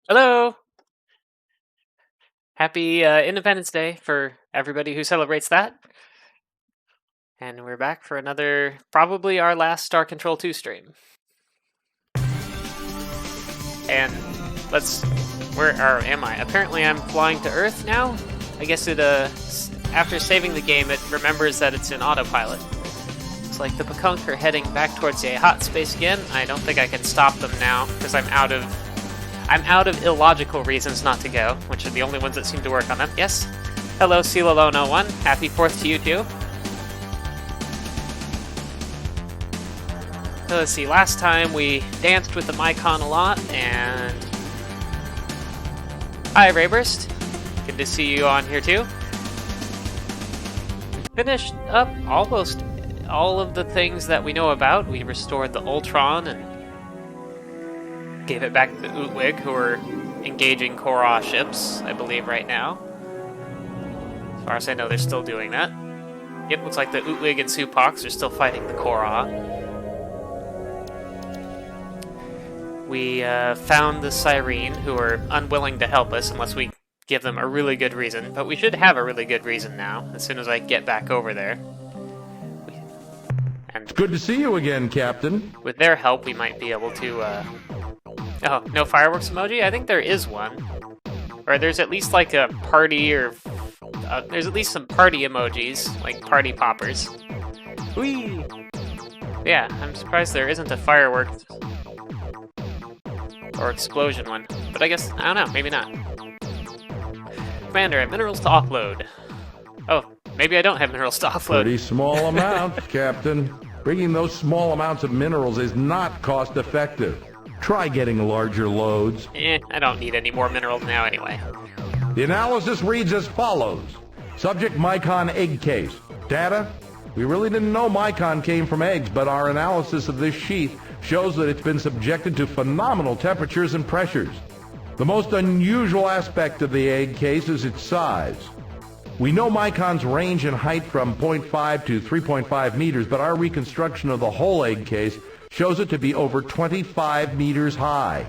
Hello! Happy Independence Day for everybody who celebrates that. And we're back for another, probably our last Star Control 2 stream. And where am I? Apparently I'm flying to Earth now? I guess after saving the game, it remembers that it's in autopilot. It's like the Pekunk are heading back towards a hot space again. I don't think I can stop them now, because I'm out of illogical reasons not to go, which are the only ones that seem to work on them. Yes? Hello, Celalone01. Happy 4th to you too. So let's see, last time we danced with the Mycon a lot, and... Hi, Rayburst. Good to see you on here too. Finished up almost all of the things that we know about. We restored the Ur-Quan and gave it back to the Utwig, who are engaging Korra ships, I believe, right now. As far as I know, they're still doing that. Yep, looks like the Utwig and Supox are still fighting the Korra. We found the Syreen, who are unwilling to help us unless we give them a really good reason. But we should have a really good reason now, as soon as I get back over there. And It's good to see you again, Captain. with their help, we might be able to, Oh, no fireworks emoji? I think there is one. Or there's at least like a party, or... there's at least some party emojis, like party poppers. Whee! Yeah, I'm surprised there isn't a fireworks or explosion one. But I guess, I don't know, maybe not. Commander, I have minerals to offload. Oh, maybe I don't have minerals to offload. Pretty small amount, Captain. Bringing those small amounts of minerals is not cost-effective. Try getting larger loads. I don't need any more minerals now anyway. The analysis reads as follows. Subject Mycon egg case. Data? We really didn't know Mycon came from eggs, but our analysis of this sheath shows that it's been subjected to phenomenal temperatures and pressures. The most unusual aspect of the egg case is its size. We know Mycons range in height from 0.5 to 3.5 meters, but our reconstruction of the whole egg case shows it to be over 25 meters high.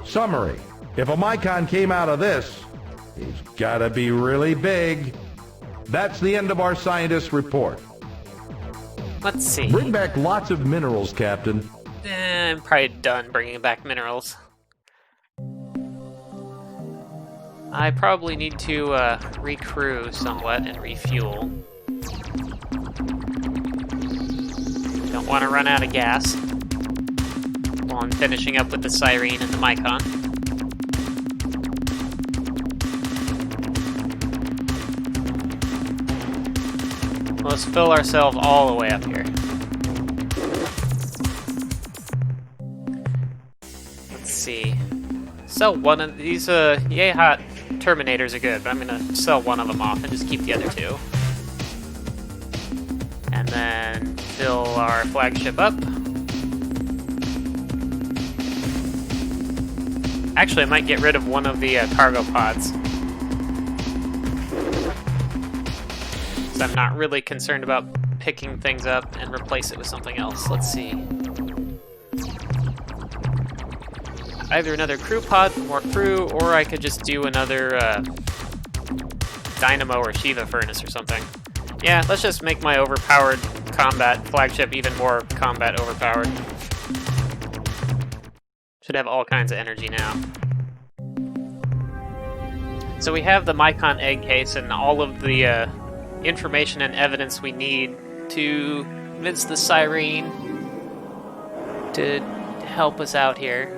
Summary. If a Mycon came out of this, he's gotta be really big. That's the end of our scientist's report. Let's see. Bring back lots of minerals, Captain. I'm probably done bringing back minerals. I probably need to recrew somewhat and refuel. Don't want to run out of gas while I'm finishing up with the Syreen and the Mycon. Let's fill ourselves all the way up here. Let's see. Sell one of these, yay hot Terminators are good, but I'm gonna sell one of them off and just keep the other two. And then fill our flagship up. Actually, I might get rid of one of the cargo pods. So I'm not really concerned about picking things up and replace it with something else. Let's see. Either another crew pod for more crew, or I could just do another dynamo or Shiva furnace or something. Yeah, let's just make my overpowered combat flagship even more combat overpowered. Should have all kinds of energy now. So we have the Mycon egg case and all of the information and evidence we need to convince the Syreen to help us out here.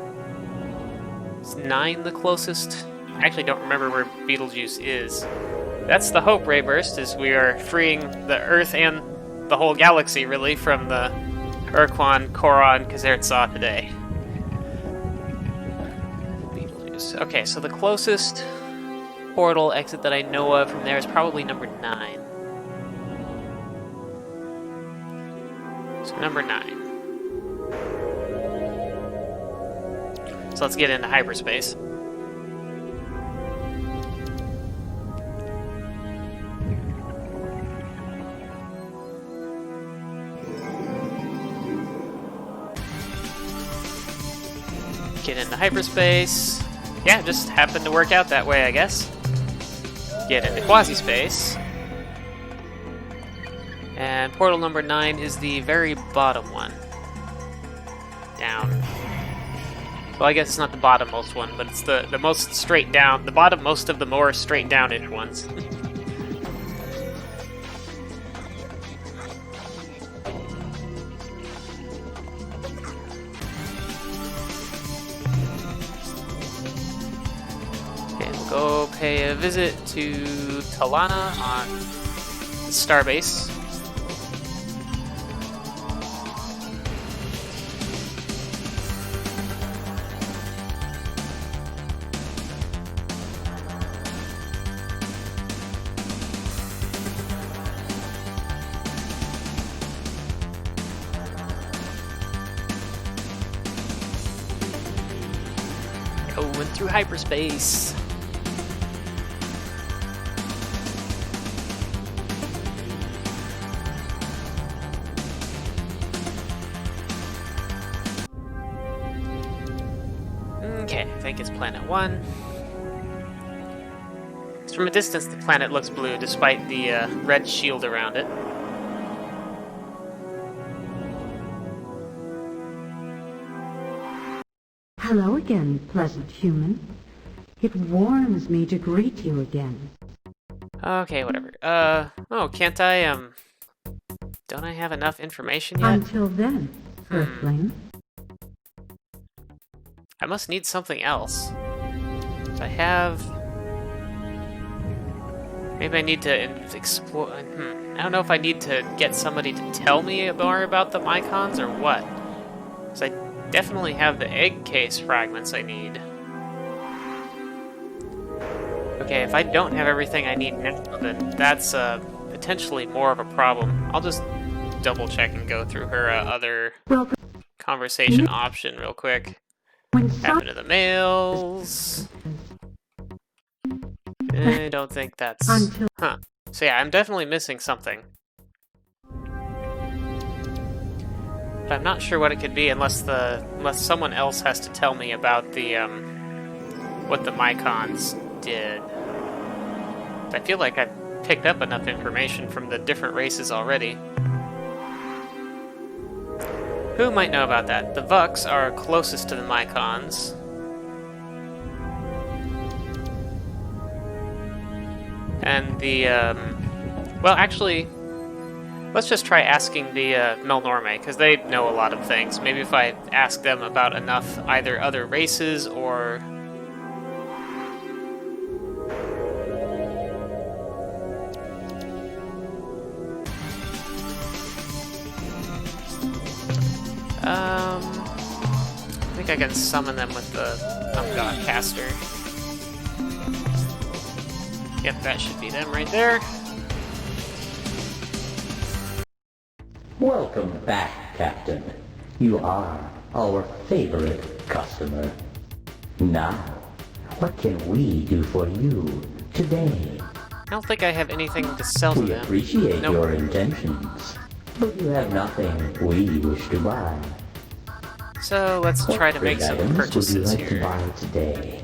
Is 9 the closest? I actually don't remember where Betelgeuse is. That's the hope, Rayburst, is we are freeing the Earth and the whole galaxy, really, from the Ur-Quan, Korra, and Kazertsaw today. Betelgeuse. Okay, so the closest portal exit that I know of from there is probably number 9. So number 9. So let's get into hyperspace. Get into hyperspace. yeah, just happened to work out that way, I guess. Get into quasi-space. And portal number 9 is the very bottom one. Down. Well, I guess it's not the bottommost one, but it's the most straight down, the bottommost of the more straight down-ish ones. Go pay a visit to Talana on the Starbase. Going through hyperspace. Okay, I think it's planet 1. From a distance, the planet looks blue, despite the red shield around it. Hello again, pleasant human. It warms me to greet you again. Okay, whatever. Oh, can't I, don't I have enough information yet? Until then, Earthling. I must need something else. So I have... Maybe I need to explore... I don't know if I need to get somebody to tell me more about the Mycons or what. Because I definitely have the egg case fragments I need. Okay, if I don't have everything I need now, then that's potentially more of a problem. I'll just double check and go through her other conversation option real quick. Happened to the mails. I don't think that's... Huh. So yeah, I'm definitely missing something. But I'm not sure what it could be unless someone else has to tell me about the, what the Mycons did. I feel like I've picked up enough information from the different races already. Who might know about that? The Vux are closest to the Mycons. And the, well, actually, let's just try asking the Melnorme, because they know a lot of things. Maybe if I ask them about enough either other races or... I think I can summon them with the God Caster. Yep, that should be them right there. Welcome back, Captain. You are our favorite customer. Now, what can we do for you today? I don't think I have anything to sell to We them. appreciate Nope. your intentions, but you have nothing we wish to buy. So let's try to make What some great items purchases would you like here. to buy today?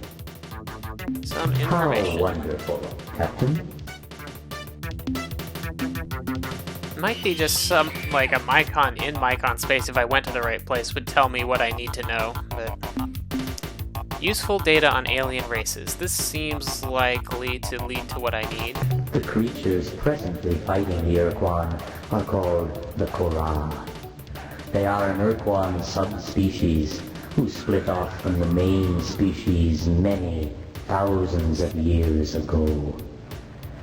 Some How information. wonderful, Captain. Might be just some, like a Mycon in Mycon space if I went to the right place would tell me what I need to know, but... Useful data on alien races. This seems likely to lead to what I need. The creatures presently fighting the Ur-Quan are called the Korra. They are an Ur-Quan subspecies who split off from the main species many thousands of years ago.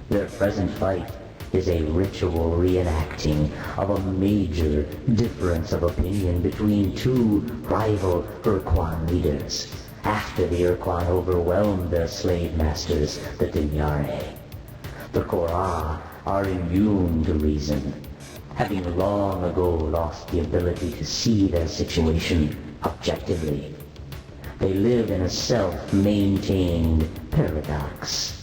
Their present fight is a ritual reenacting of a major difference of opinion between two rival Ur-Quan leaders after the Ur-Quan overwhelmed their slave masters, the Dinyare. The Korra are immune to reason, having long ago lost the ability to see their situation objectively. They live in a self-maintained paradox.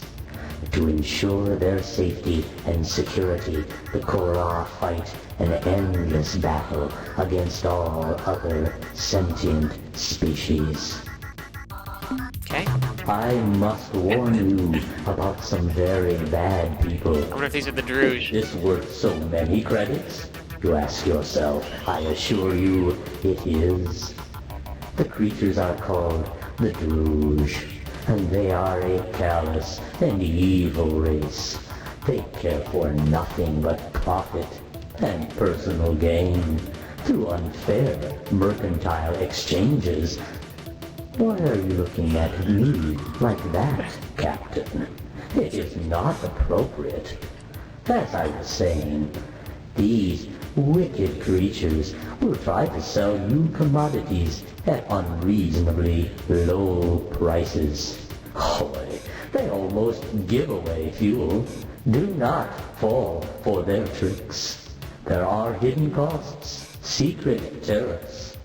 To ensure their safety and security, the Korra fight an endless battle against all other sentient species. Okay. I must warn you about some very bad people. I wonder if these are the Is Druge. this worth so many credits? You ask yourself. I assure you, it is. The creatures are called the Druge, and they are a callous and evil race. They care for nothing but profit and personal gain through unfair mercantile exchanges. Why are you looking at me like that, Captain? It is not appropriate. As I was saying, these wicked creatures will try to sell you commodities at unreasonably low prices. Boy, they almost give away fuel. Do not fall for their tricks. There are hidden costs, secret tariffs.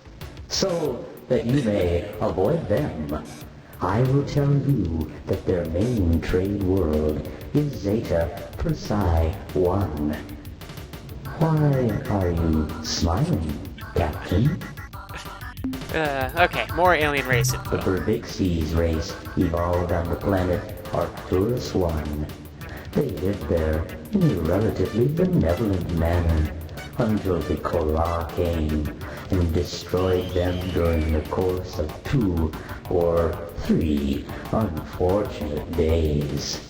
So that you may avoid them, I will tell you that their main trade world is Zeta Persei 1. Why are you smiling, Captain? Okay, more alien race The info. Berbixies race evolved on the planet Arcturus 1. They lived there in a relatively benevolent manner until the Korra came and destroyed them during the course of 2 or 3 unfortunate days.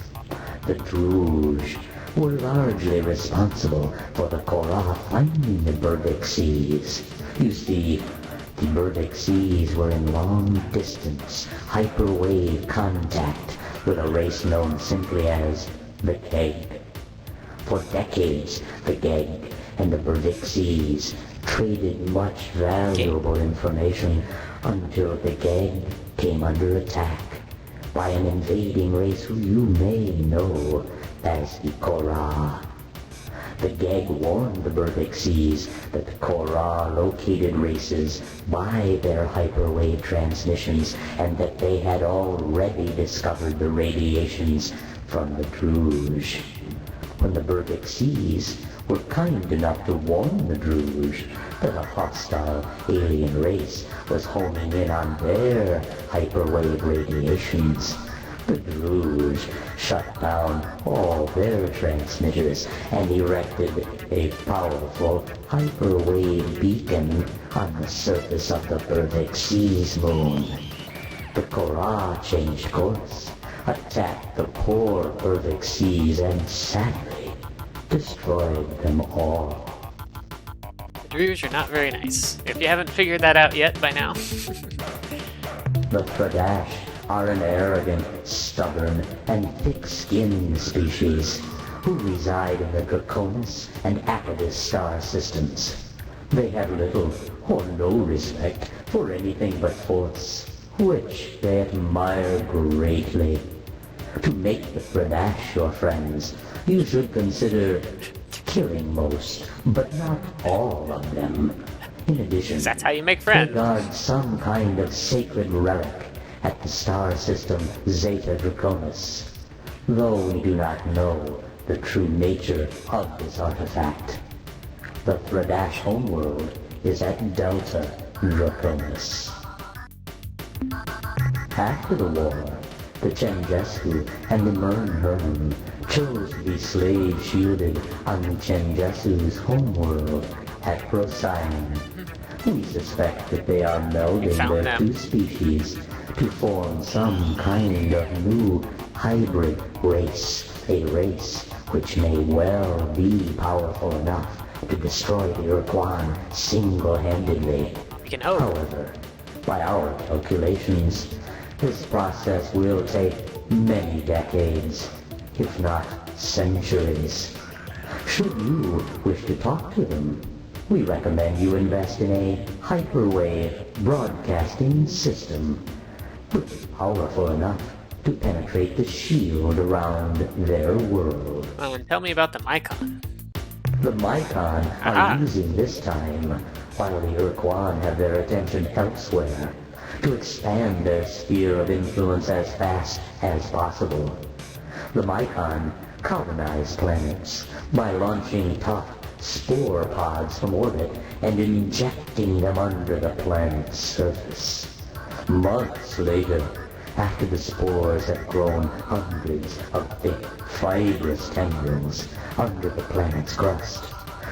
The Druge were largely responsible for the Korra finding the Berbixies. You see, the Berbixies were in long-distance, hyperwave contact with a race known simply as the Keg. For decades, the Keg and the Berbixies traded much valuable information until the Keg came under attack by an invading race who you may know as the Korra. The Geg warned the Berbixies that the Korra located races by their hyperwave transmissions and that they had already discovered the radiations from the Druge. When the Berbixies were kind enough to warn the Druge that a hostile alien race was homing in on their hyperwave radiations, the Druge shut down all their transmitters and erected a powerful hyperwave beacon on the surface of the Berbixies moon. The Korra changed course, attacked the poor Berbixies, and sadly destroyed them all. The Druge are not very nice. If you haven't figured that out yet by now. The Fradash are an arrogant, stubborn, and thick-skinned species who reside in the Draconis and Apodus star systems. They have little or no respect for anything but force, which they admire greatly. To make the Fradash your friends, you should consider killing most, but not all of them. In addition, That's how you make they friends. guard some kind of sacred relic at the star system Zeta Draconis, though we do not know the true nature of this artifact. The Fradash homeworld is at Delta Draconis. After the war, the Chenjesku and the Mernherm chose to be slave-shielded on the Chenjesu's homeworld at Procyon. We suspect that they are melding found their them. two species to form some kind of new hybrid race, a race which may well be powerful enough to destroy the Ur-Quan single-handedly. We can hope. However, by our calculations, this process will take many decades, if not centuries. Should you wish to talk to them, we recommend you invest in a hyperwave broadcasting system, which is powerful enough to penetrate the shield around their world. And tell me about the Mycon. The Mycon are using this time, while the Ur-Quan have their attention elsewhere, to expand their sphere of influence as fast as possible. The Mycon colonize planets by launching tough spore pods from orbit and injecting them under the planet's surface. Months later, after the spores have grown hundreds of thick, fibrous tendrils under the planet's crust.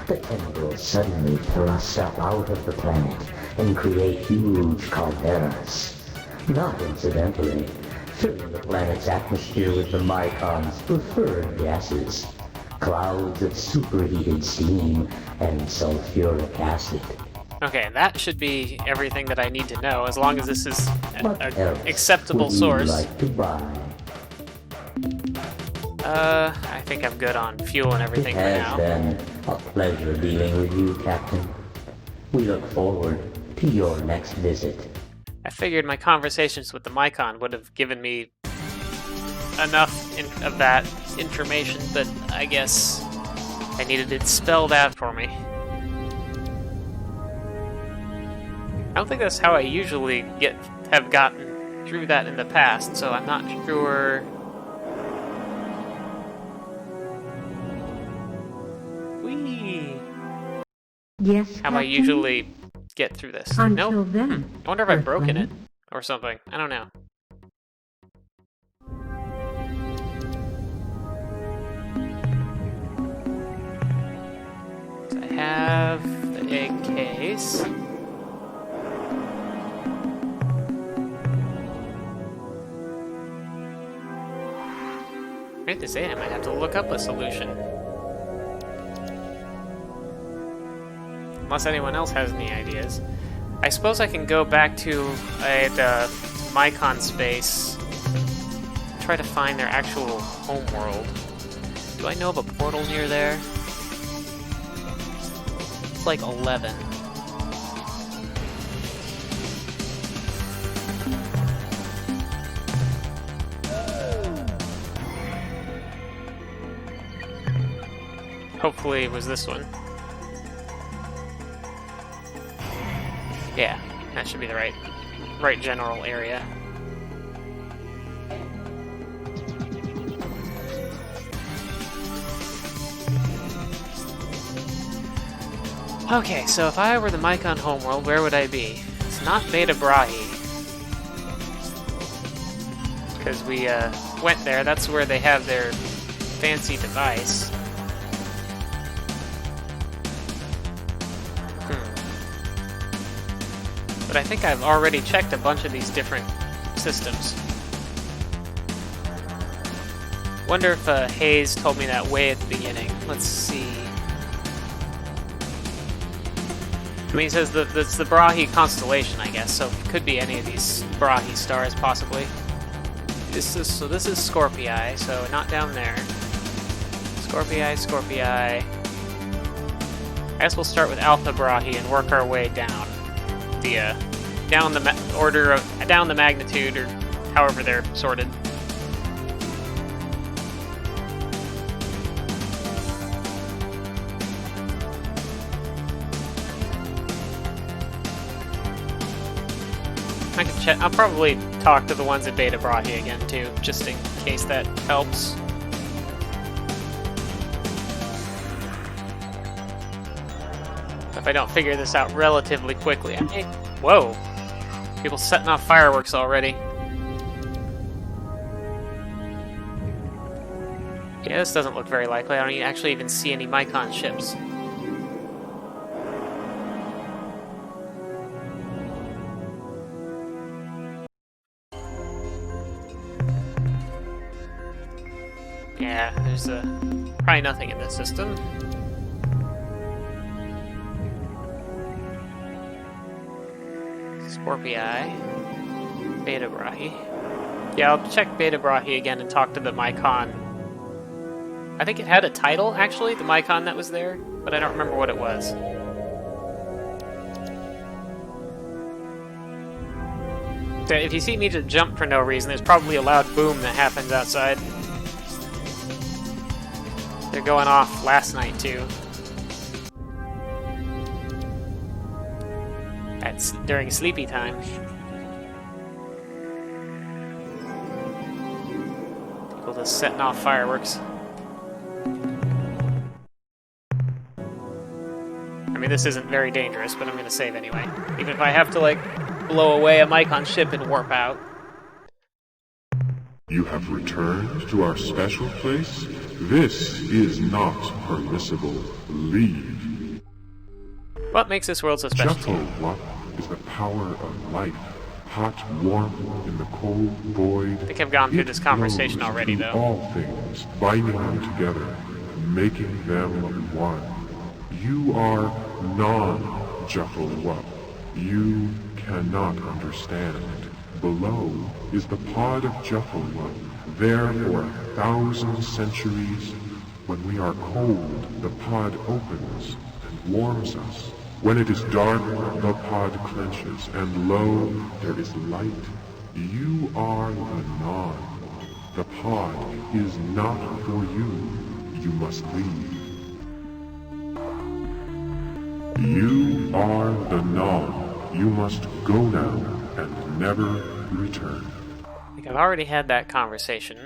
The tendrils suddenly thrust up out of the planet and create huge calderas. Not incidentally, filling the planet's atmosphere with the Mycon's preferred gases, clouds of superheated steam and sulfuric acid. Okay, that should be everything that I need to know, as long as this is What an else acceptable would you source. like to buy? I think I'm good on fuel and everything It for has now. been a pleasure dealing with you, Captain. We look forward to your next visit. I figured my conversations with the Mycon would have given me enough of that information, but I guess I needed it spelled out for me. I don't think that's how I usually have gotten through that in the past, so I'm not sure. Whee! Yes, How I Captain? usually get through this. Until Nope. then. I wonder if I've broken it Earthling. or something. I don't know. So I have the egg case. I hate to say it, I might have to look up a solution. Unless anyone else has any ideas. I suppose I can go back to the Mycon space, try to find their actual homeworld. Do I know of a portal near there? It's like 11. Hopefully it was this one. Yeah, that should be the right general area. Okay, so if I were the Mycon homeworld, where would I be? It's not Beta Brahe. Because we went there, that's where they have their fancy device. But I think I've already checked a bunch of these different systems. Wonder if Hayes told me that way at the beginning. Let's see. I mean, he says that it's the Brahe constellation, I guess, so it could be any of these Brahe stars, possibly. This is Scorpii, so not down there. Scorpii. I guess we'll start with Alpha Brahe and work our way down. Down the magnitude, or however they're sorted. I can check. I'll probably talk to the ones at Beta Brahe again too, just in case that helps. If I don't figure this out relatively quickly. Whoa! People setting off fireworks already. Yeah, this doesn't look very likely. I don't actually even see any Mycon ships. Yeah, there's probably nothing in this system. Scorpii, Beta Brahe. Yeah, I'll check Beta Brahe again and talk to the Mycon. I think it had a title, actually, the Mycon that was there, but I don't remember what it was. So if you see me just jump for no reason, there's probably a loud boom that happens outside. They're going off last night, too. That's during sleepy time. People just setting off fireworks. I mean, this isn't very dangerous, but I'm gonna save anyway. Even if I have to, like, blow away a Mycon ship and warp out. You have returned to our special place? This is not permissible. Leave. What makes this world so special to you? What is the power of life? Hot, warm, in the cold void. I think I've gone through this conversation already, though. All things, binding them together, making them one. You are non-Juffle-Wup. You cannot understand. Below is the pod of Juffle-Wup. There for 1,000 centuries. When we are cold, the pod opens and warms us. When it is dark, the pod clenches, and lo, there is light. You are the non. The pod is not for you. You must leave. You are the non. You must go now and never return. I think I've already had that conversation.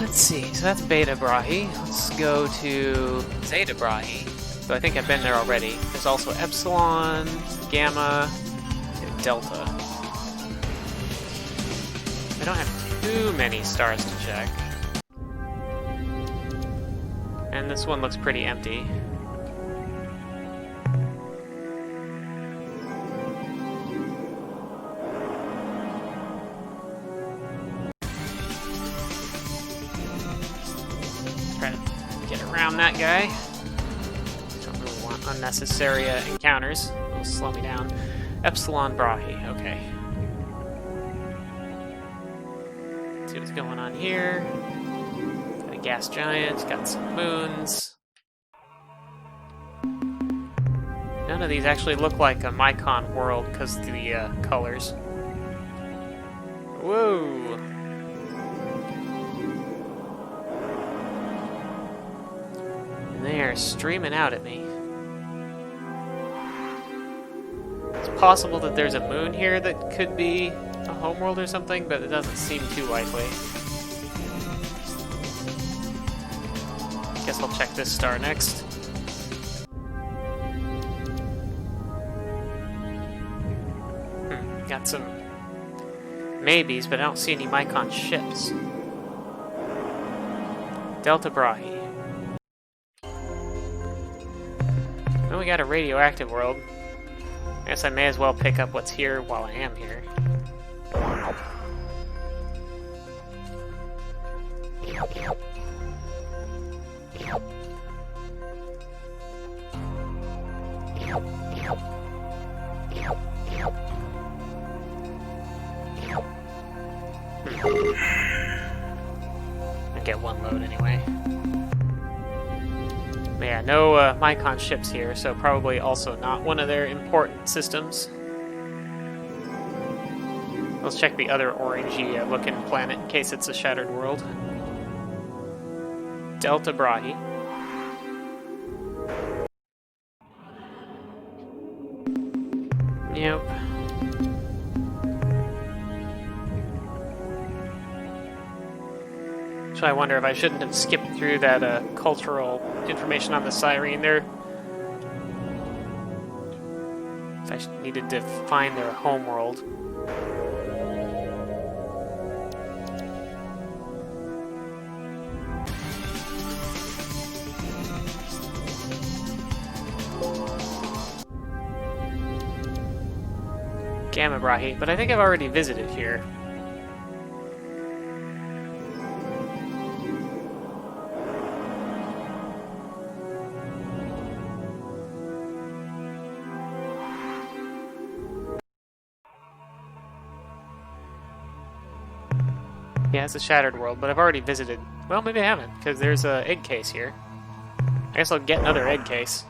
Let's see, so that's Beta Brahe. Let's go to Zeta Brahe. So I think I've been there already. There's also Epsilon, Gamma, and Delta. I don't have too many stars to check. And this one looks pretty empty. Try to get around that guy. Don't really want unnecessary encounters. It'll slow me down. Epsilon Brahe, okay. Let's see what's going on here. Got a gas giant, got some moons. None of these actually look like a Mycon world because of the colors. Whoa! And they are streaming out at me. It's possible that there's a moon here that could be a homeworld or something, but it doesn't seem too likely. Guess I'll check this star next. Got some maybes, but I don't see any Mycon ships. Delta Brahe. Well, we got a radioactive world. I guess I may as well pick up what's here while I am here. I get one load anyway. But yeah, no Mycon ships here, so probably also not one of their important systems. Let's check the other orangey looking planet in case it's a shattered world. Delta Brahe. Yep. So I wonder if I shouldn't have skipped through that cultural information on the Syreen there. If I needed to find their homeworld. Gamma Brahe, but I think I've already visited here. Yeah, it's a shattered world, but I've already visited. Well, maybe I haven't, because there's an egg case here. I guess I'll get another egg case.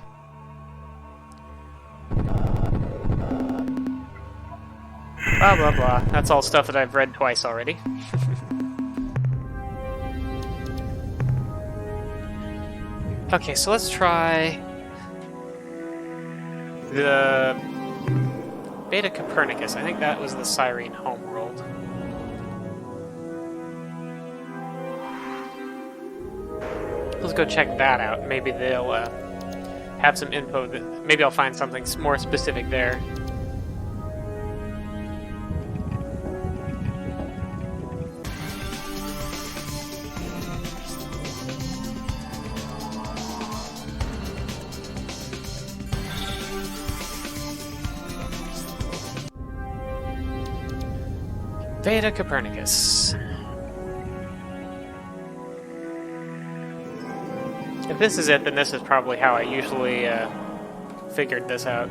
Blah, blah, blah. That's all stuff that I've read twice already. Okay, so let's try The Beta Copernicus, I think that was the Syreen homeworld. Let's go check that out. Maybe they'll have some info that maybe I'll find something more specific there. Beta Copernicus. If this is it, then this is probably how I usually figured this out.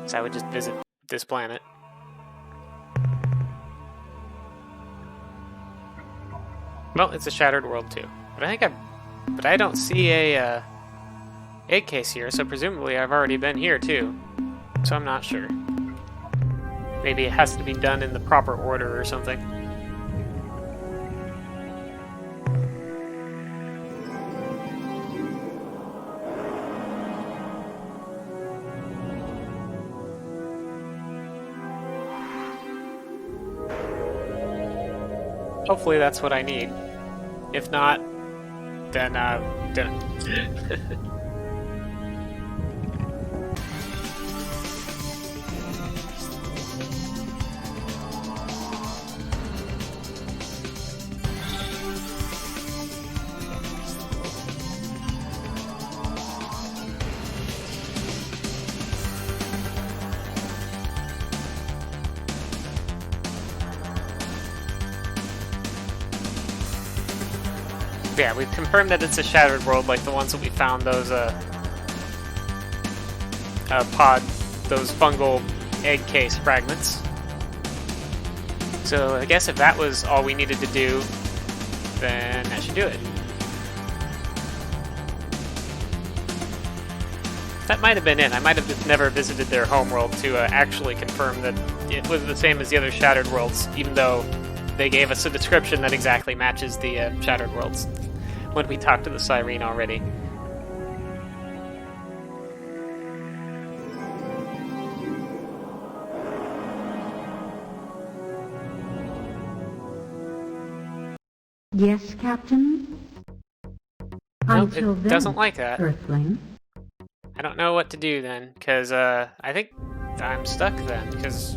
So I would just visit this planet. Well, it's a shattered world too. But I don't see a egg case here, so presumably I've already been here too. So I'm not sure. Maybe it has to be done in the proper order or something. Hopefully that's what I need. If not, then yeah, we've confirmed that it's a shattered world, like the ones that we found those those fungal egg case fragments. So I guess if that was all we needed to do, then that should do it. That might have been it. I might have just never visited their homeworld to actually confirm that it was the same as the other shattered worlds, even though they gave us a description that exactly matches the shattered worlds when we talked to the Syreen already. Yes, Captain? Nope, Until it then, doesn't like that. Earthling. I don't know what to do then, because I think I'm stuck then, because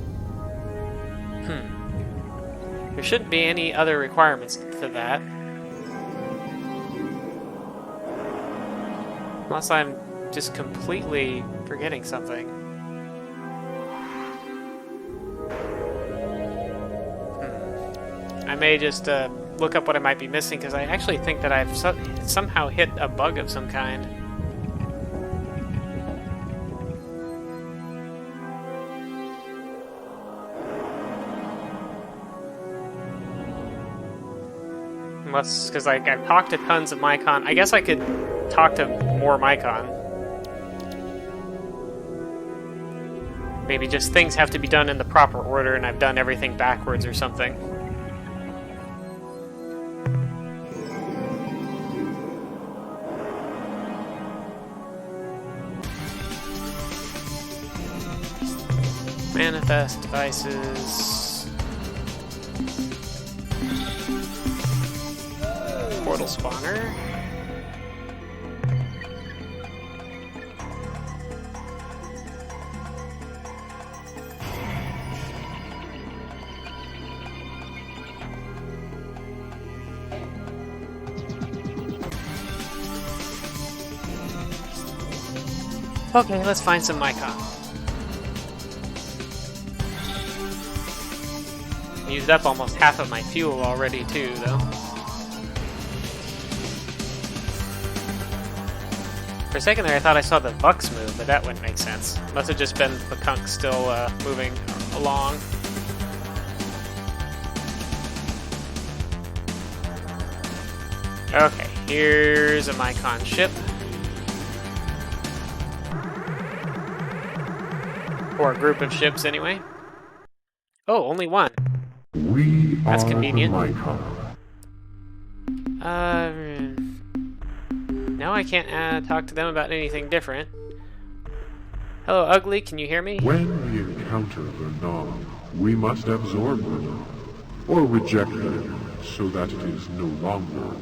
there shouldn't be any other requirements for that. Unless I'm just completely forgetting something. I may just look up what I might be missing, because I actually think that I've somehow hit a bug of some kind. Unless, because like I've talked to tons of Mycon. I guess I could talk to more Mycon. Maybe just things have to be done in the proper order and I've done everything backwards or something. Manifest devices. Portal spawner. Okay, let's find some Mycon. Used up almost half of my fuel already too, though. For a second there I thought I saw the Bucks move, but that wouldn't make sense. Must have just been the Kunk still moving along. Okay, here's a Mycon ship. Or a group of ships, anyway. Oh, only one. That's convenient. No, I can't talk to them about anything different. Hello, Ugly, can you hear me? When we encounter the non, we must absorb the non, or reject them so that it is no longer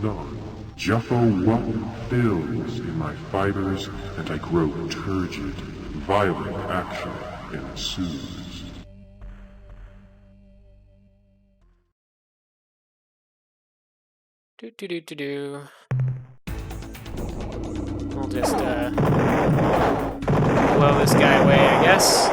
non. Juffo-Wup fills in my fibers, and I grow turgid. Violent action ensues. Do. We'll just, blow this guy away, I guess.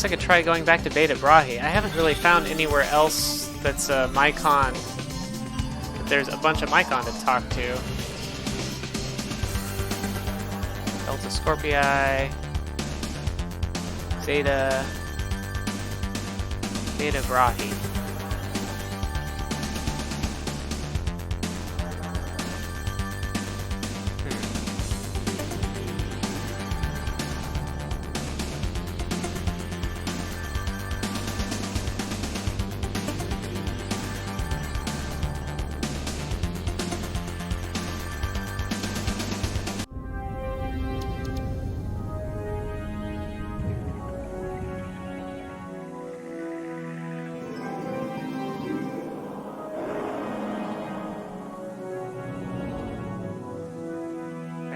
I could try going back to Beta Brahe. I haven't really found anywhere else that's a Mycon. There's a bunch of Mycon to talk to. Delta Scorpii, Zeta, Beta Brahe.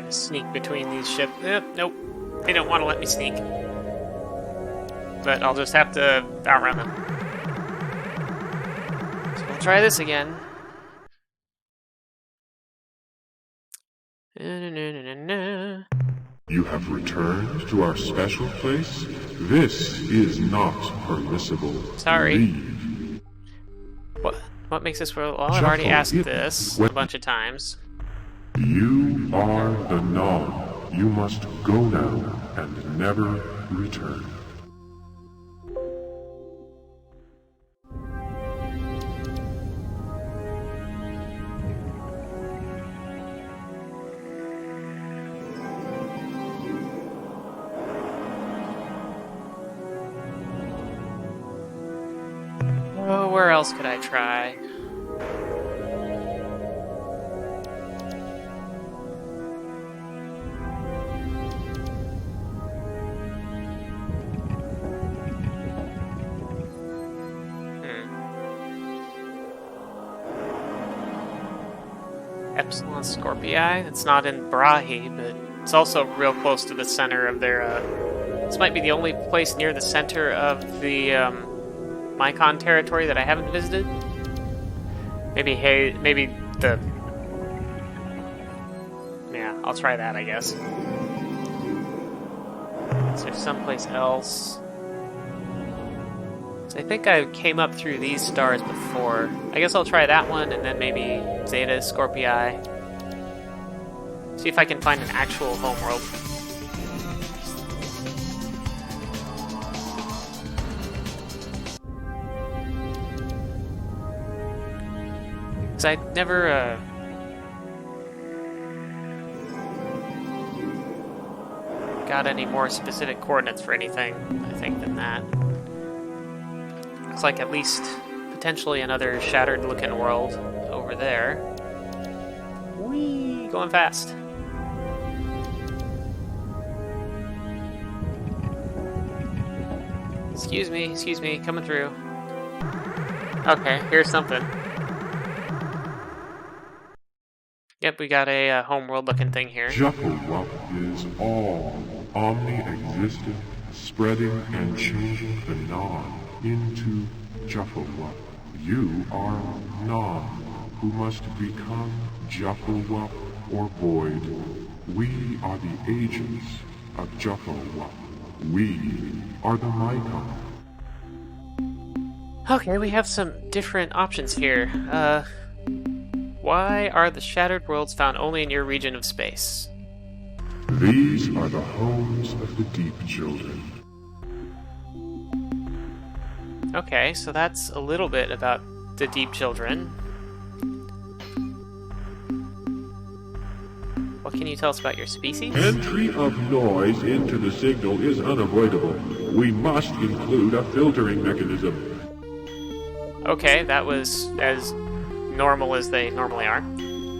Sneak between these ships. Nope. They don't want to let me sneak. But I'll just have to outrun them. So we'll try this again. You have returned to our special place? This is not permissible. Sorry. Leave. What makes this world? Well, I've already asked this a bunch of times. You are the non. You must go now and never return. Oh, where else could I try? Epsilon Scorpii. It's not in Brahe, but it's also real close to the center of their. This might be the only place near the center of the Mycon territory that I haven't visited. Maybe the. Yeah, I'll try that, I guess. Is there someplace else? So I think I came up through these stars before. I guess I'll try that one, and then maybe Zeta Scorpii. See if I can find an actual homeworld. Because I never, got any more specific coordinates for anything, I think, than that. Looks like at least potentially another shattered looking world over there. Whee! Going fast. Excuse me, coming through. Okay, here's something. Yep, we got a homeworld looking thing here. Juffo-Wup is all omni-existent, spreading and changing the non into Juffo-Wup. You are non, who must become Juffo-Wup or void. We are the agents of Juffo-Wup. We are the Mycon. Okay, we have some different options here. Why are the shattered worlds found only in your region of space? These are the homes of the deep children. Okay, so that's a little bit about the deep children. What What can you tell us about your species? Entry of noise into the signal is unavoidable. We must include a filtering mechanism. Okay, that was as normal as they normally are.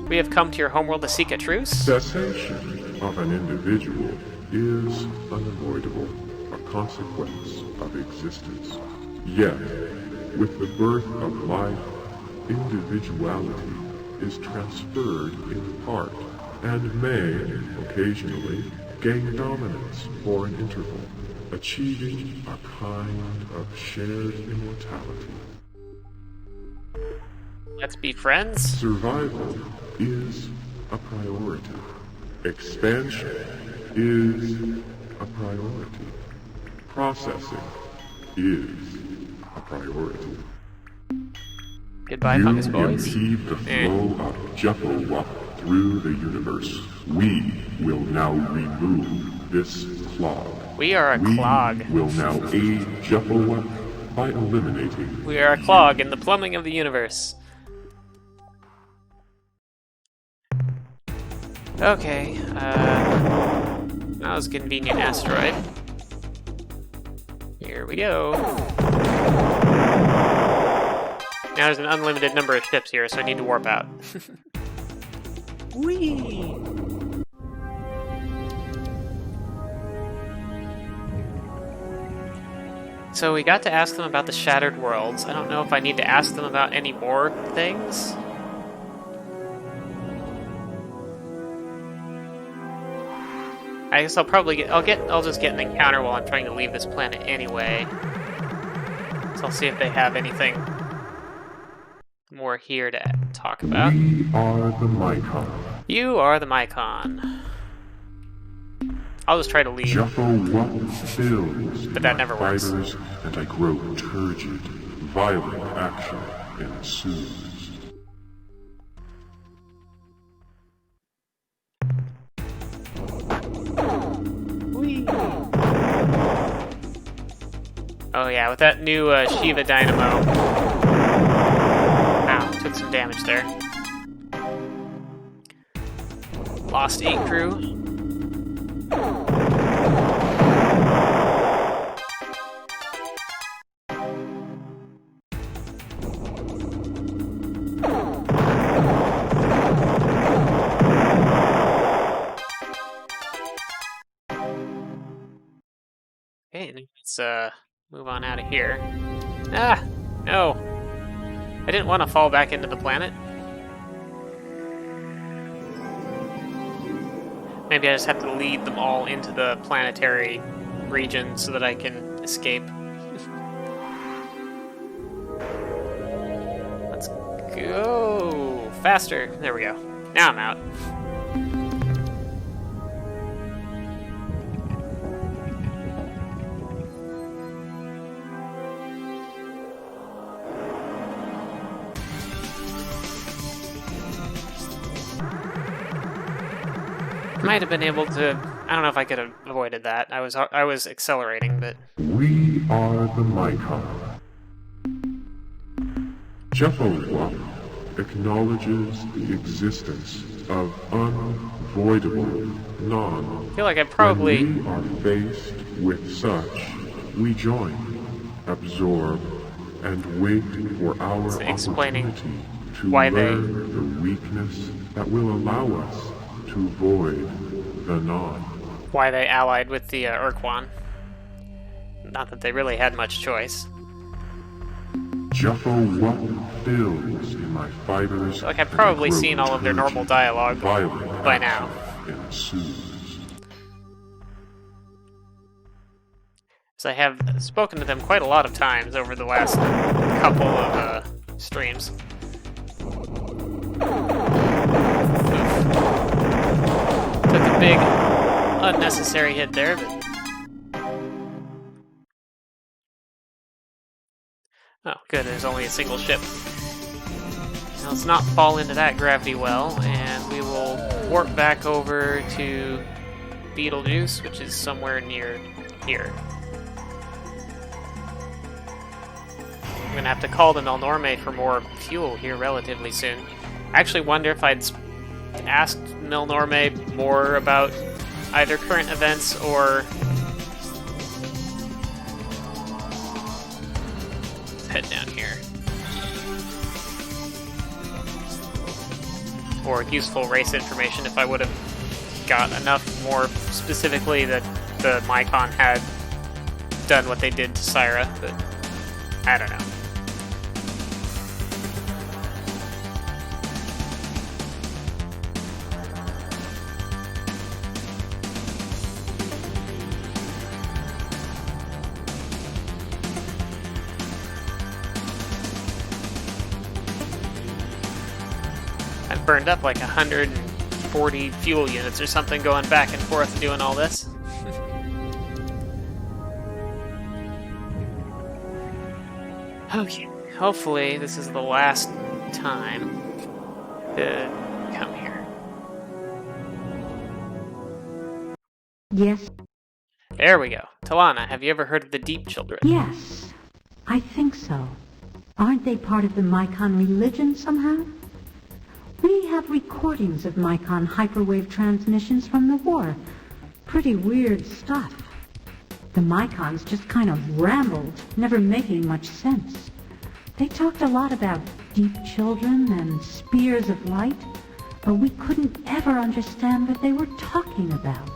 We have come to your homeworld to seek a truce. Cessation of an individual is unavoidable, a consequence of existence. Yet, with the birth of life, individuality is transferred in part, and may, occasionally, gain dominance for an interval, achieving a kind of shared immortality. Let's be friends. Survival is a priority. Expansion is a priority. Processing is a priority. Goodbye, You fungus boys. impede the flow of Jeffowup through the universe. We will now remove this clog. We are a clog. We will now aid Jeffowup by eliminating. We are a clog in the plumbing of the universe. Okay, that was a convenient asteroid. Here we go. Now there's an unlimited number of ships here, so I need to warp out. Whee! So we got to ask them about the Shattered Worlds. I don't know if I need to ask them about any more things. I guess I'll just get an encounter while I'm trying to leave this planet anyway. So I'll see if they have anything more here to talk about. We are the Mycon. You are the Mycon. I'll just try to leave. Jeffowup fills But that never works. fibers, and I grow turgid. Violent action ensues. Oh yeah, with that new Shiva Dynamo. Ow, took some damage there. Lost 8 crew. Okay, let's move on out of here. Ah! No! I didn't want to fall back into the planet. Maybe I just have to lead them all into the planetary region so that I can escape. Let's go! Faster! There we go. Now I'm out. Might have been able to. I don't know if I could have avoided that. I was accelerating, but We are the Mycon. Jeffowup acknowledges the existence of unavoidable non. I feel like I probably. When we are faced with such, we join, absorb, and wait for our It's explaining opportunity to why they- learn the weakness that will allow us to void the non. Why they allied with the Ur-Quan. Not that they really had much choice. Jeffowup fills in my fibers. I feel like I've probably and seen all of their normal turgid, dialogue violent by now. action ensues. So I have spoken to them quite a lot of times over the last couple of streams. Took a big, unnecessary hit there, but... Oh, good, there's only a single ship. Now let's not fall into that gravity well, and we will warp back over to Beetlejuice, which is somewhere near here. I'm gonna have to call the Melnorme for more fuel here relatively soon. I actually wonder if I'd asked Milnorme more about either current events or... Let's head down here. Or useful race information if I would have got enough more specifically that the Mycon had done what they did to Syra, but I don't know. I've burned up like 140 fuel units or something going back and forth doing all this. Okay, hopefully this is the last time to come here. Yes? There we go. Talana, have you ever heard of the Deep Children? Yes, I think so. Aren't they part of the Mycon religion somehow? We have recordings of Mycon hyperwave transmissions from the war. Pretty weird stuff. The Mycons just kind of rambled, never making much sense. They talked a lot about deep children and spears of light, but we couldn't ever understand what they were talking about.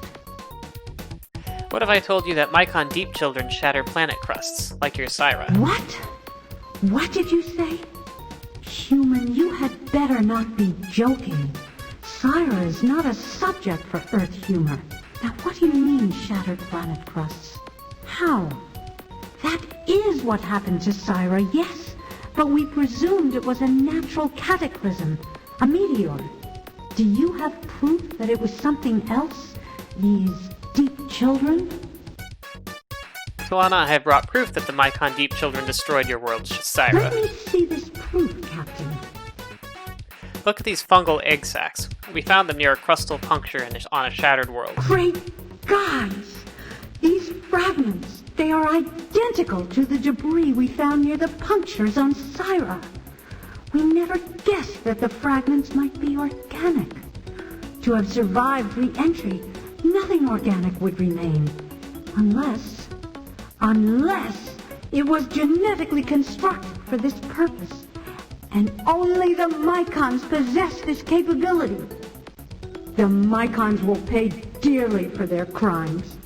What if I told you that Mycon Deep Children shatter planet crusts, like your Syra? What? What did you say? Human, you had better not be joking. Syra is not a subject for Earth humor. Now what do you mean, shattered planet crusts? How? That is what happened to Syra, yes, but we presumed it was a natural cataclysm, a meteor. Do you have proof that it was something else? These deep children? Talana, I have brought proof that the Mycon Deep Children destroyed your world, Syra. Let me see this proof, Captain. Look at these fungal egg sacs. We found them near a crustal puncture on a shattered world. Great guys! These fragments, they are identical to the debris we found near the punctures on Syra. We never guessed that the fragments might be organic. To have survived re-entry, nothing organic would remain. Unless it was genetically constructed for this purpose. And only the Mycons possess this capability. The Mycons will pay dearly for their crimes.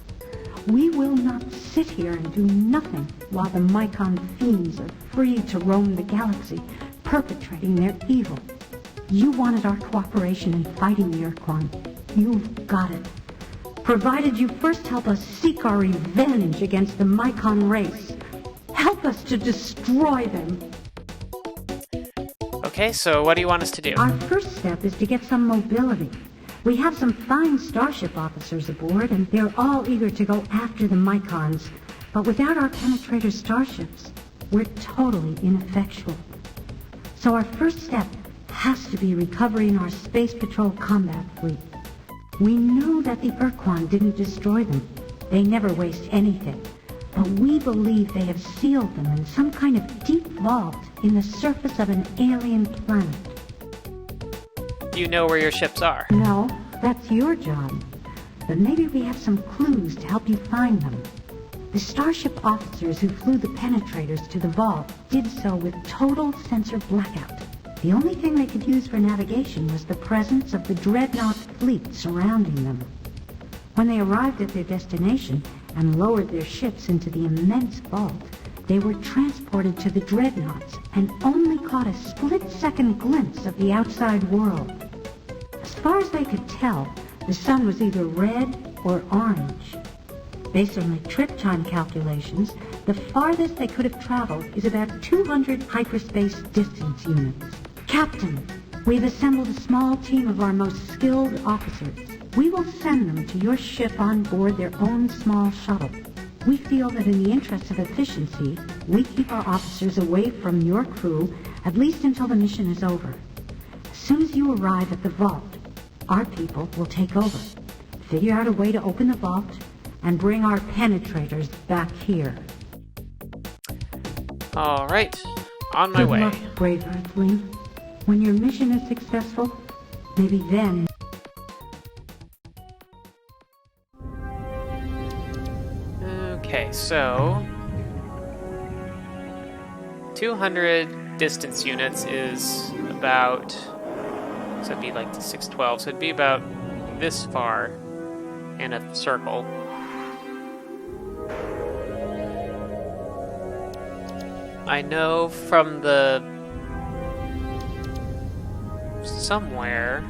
We will not sit here and do nothing while the Mycon fiends are free to roam the galaxy, perpetrating their evil. You wanted our cooperation in fighting the Ur-Quan. You've got it. Provided you first help us seek our revenge against the Mycon race. Help us to destroy them. Okay, so what do you want us to do? Our first step is to get some mobility. We have some fine starship officers aboard, and they're all eager to go after the Mycons. But without our penetrator starships, we're totally ineffectual. So our first step has to be recovering our Space Patrol combat fleet. We know that the Ur-Quan didn't destroy them. They never waste anything. But we believe they have sealed them in some kind of deep vault in the surface of an alien planet. You know where your ships are. No, that's your job. But maybe we have some clues to help you find them. The starship officers who flew the penetrators to the vault did so with total sensor blackout. The only thing they could use for navigation was the presence of the dreadnought fleet surrounding them. When they arrived at their destination and lowered their ships into the immense vault, they were transported to the dreadnoughts and only caught a split-second glimpse of the outside world. As far as they could tell, the sun was either red or orange. Based on the trip time calculations, the farthest they could have traveled is about 200 hyperspace distance units. Captain, we've assembled a small team of our most skilled officers. We will send them to your ship on board their own small shuttle. We feel that in the interest of efficiency, we keep our officers away from your crew at least until the mission is over. As soon as you arrive at the vault, our people will take over, figure out a way to open the vault, and bring our penetrators back here. All right, on my way. Good luck, brave Earthling. When your mission is successful, Maybe then... Okay, so 200 distance units is about, so it'd be like the 612, so it'd be about this far in a circle. I know from the somewhere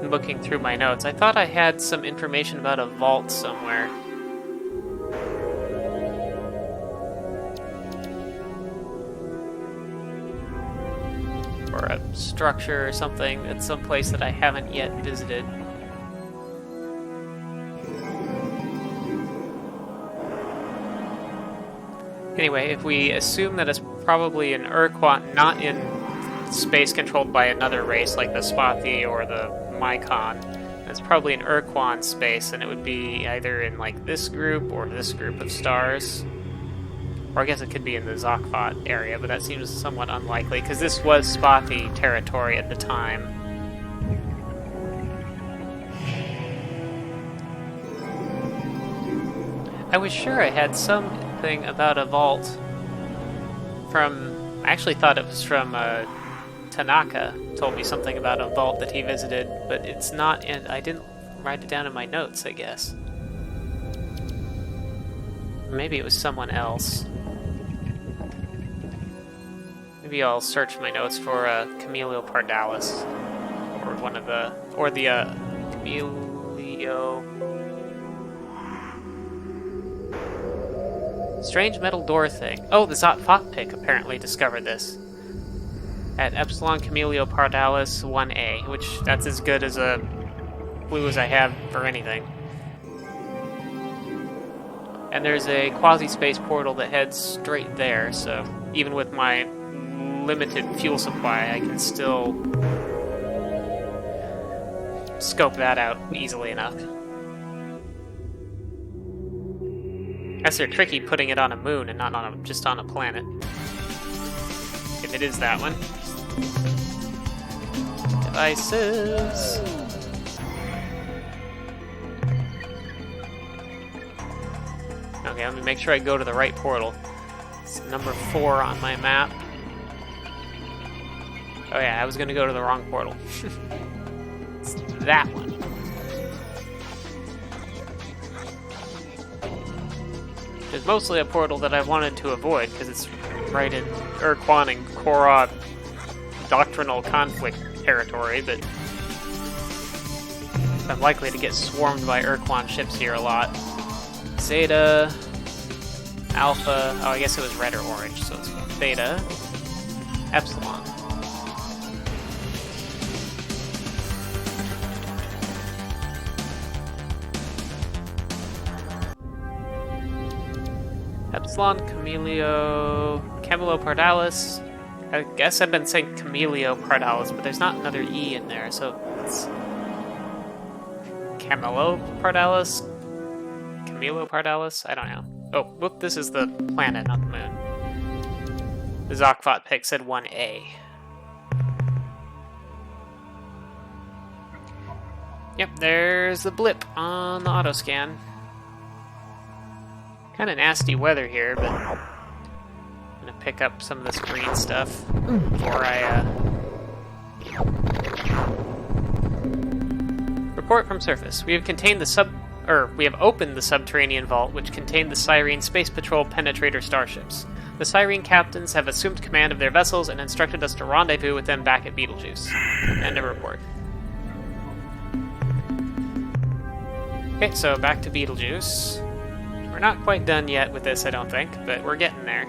looking through my notes, I thought I had some information about a vault somewhere. Or a structure or something at some place that I haven't yet visited. Anyway, if we assume that it's probably an Ur-Quan, not in space controlled by another race like the Spathi or the Mycon, it's probably an Ur-Quan space, and it would be either in like this group or this group of stars. Or I guess it could be in the Zokvat area, but that seems somewhat unlikely, because this was Spathi territory at the time. I was sure I had something about a vault from... I actually thought it was from Tanaka told me something about a vault that he visited, but it's not in... I didn't write it down in my notes, I guess. Maybe it was someone else. Maybe I'll search my notes for Camilio Pardalis, or one of the... or the Camilio... Strange metal door thing. Oh, the Zot-Fot pick apparently discovered this. At Epsilon Camilio Pardalis 1A, which that's as good as a clue as I have for anything. And there's a quasi-space portal that heads straight there, so even with my limited fuel supply, I can still scope that out easily enough. Guess they're tricky putting it on a moon and not on just on a planet. If it is that one. Devices. Okay, let me make sure I go to the right portal. It's number 4 on my map. Oh yeah, I was gonna go to the wrong portal. It's that one. It's mostly a portal that I wanted to avoid, because it's right in Ur-Quan and Korra doctrinal conflict territory, but I'm likely to get swarmed by Ur-Quan ships here a lot. Zeta, Alpha, oh I guess it was red or orange, so it's Theta, Epsilon. Epsilon, Camilio Pardalis. I guess I've been saying Camilio Pardalis, but there's not another E in there, so it's Camilo Pardalis? Camilo Pardalis? I don't know. Oh, whoop, this is the planet, not the moon. The Zokvat pick said 1A. Yep, there's the blip on the autoscan. Kind of nasty weather here, but I'm gonna pick up some of this green stuff before I report from surface. We have opened the subterranean vault, which contained the Syreen Space Patrol Penetrator starships. The Syreen captains have assumed command of their vessels and instructed us to rendezvous with them back at Betelgeuse. End of report. Okay, so back to Betelgeuse. We're not quite done yet with this, I don't think, but we're getting there.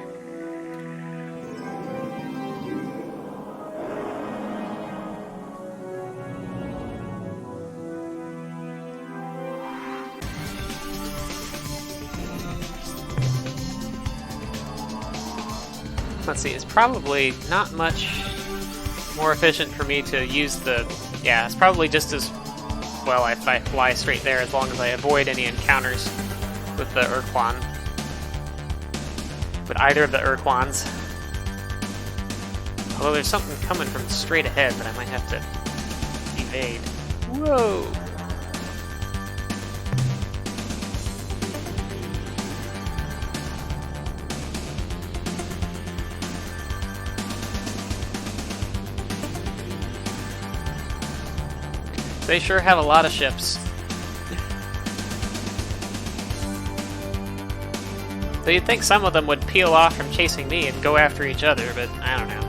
Let's see, it's probably not much more efficient for me to use the... Yeah, it's probably just as well if I fly straight there, as long as I avoid any encounters with the Ur-Quan. with either of the Ur-Quans. Although there's something coming from straight ahead that I might have to evade. Whoa! They sure have a lot of ships. So you'd think some of them would peel off from chasing me and go after each other, but I don't know.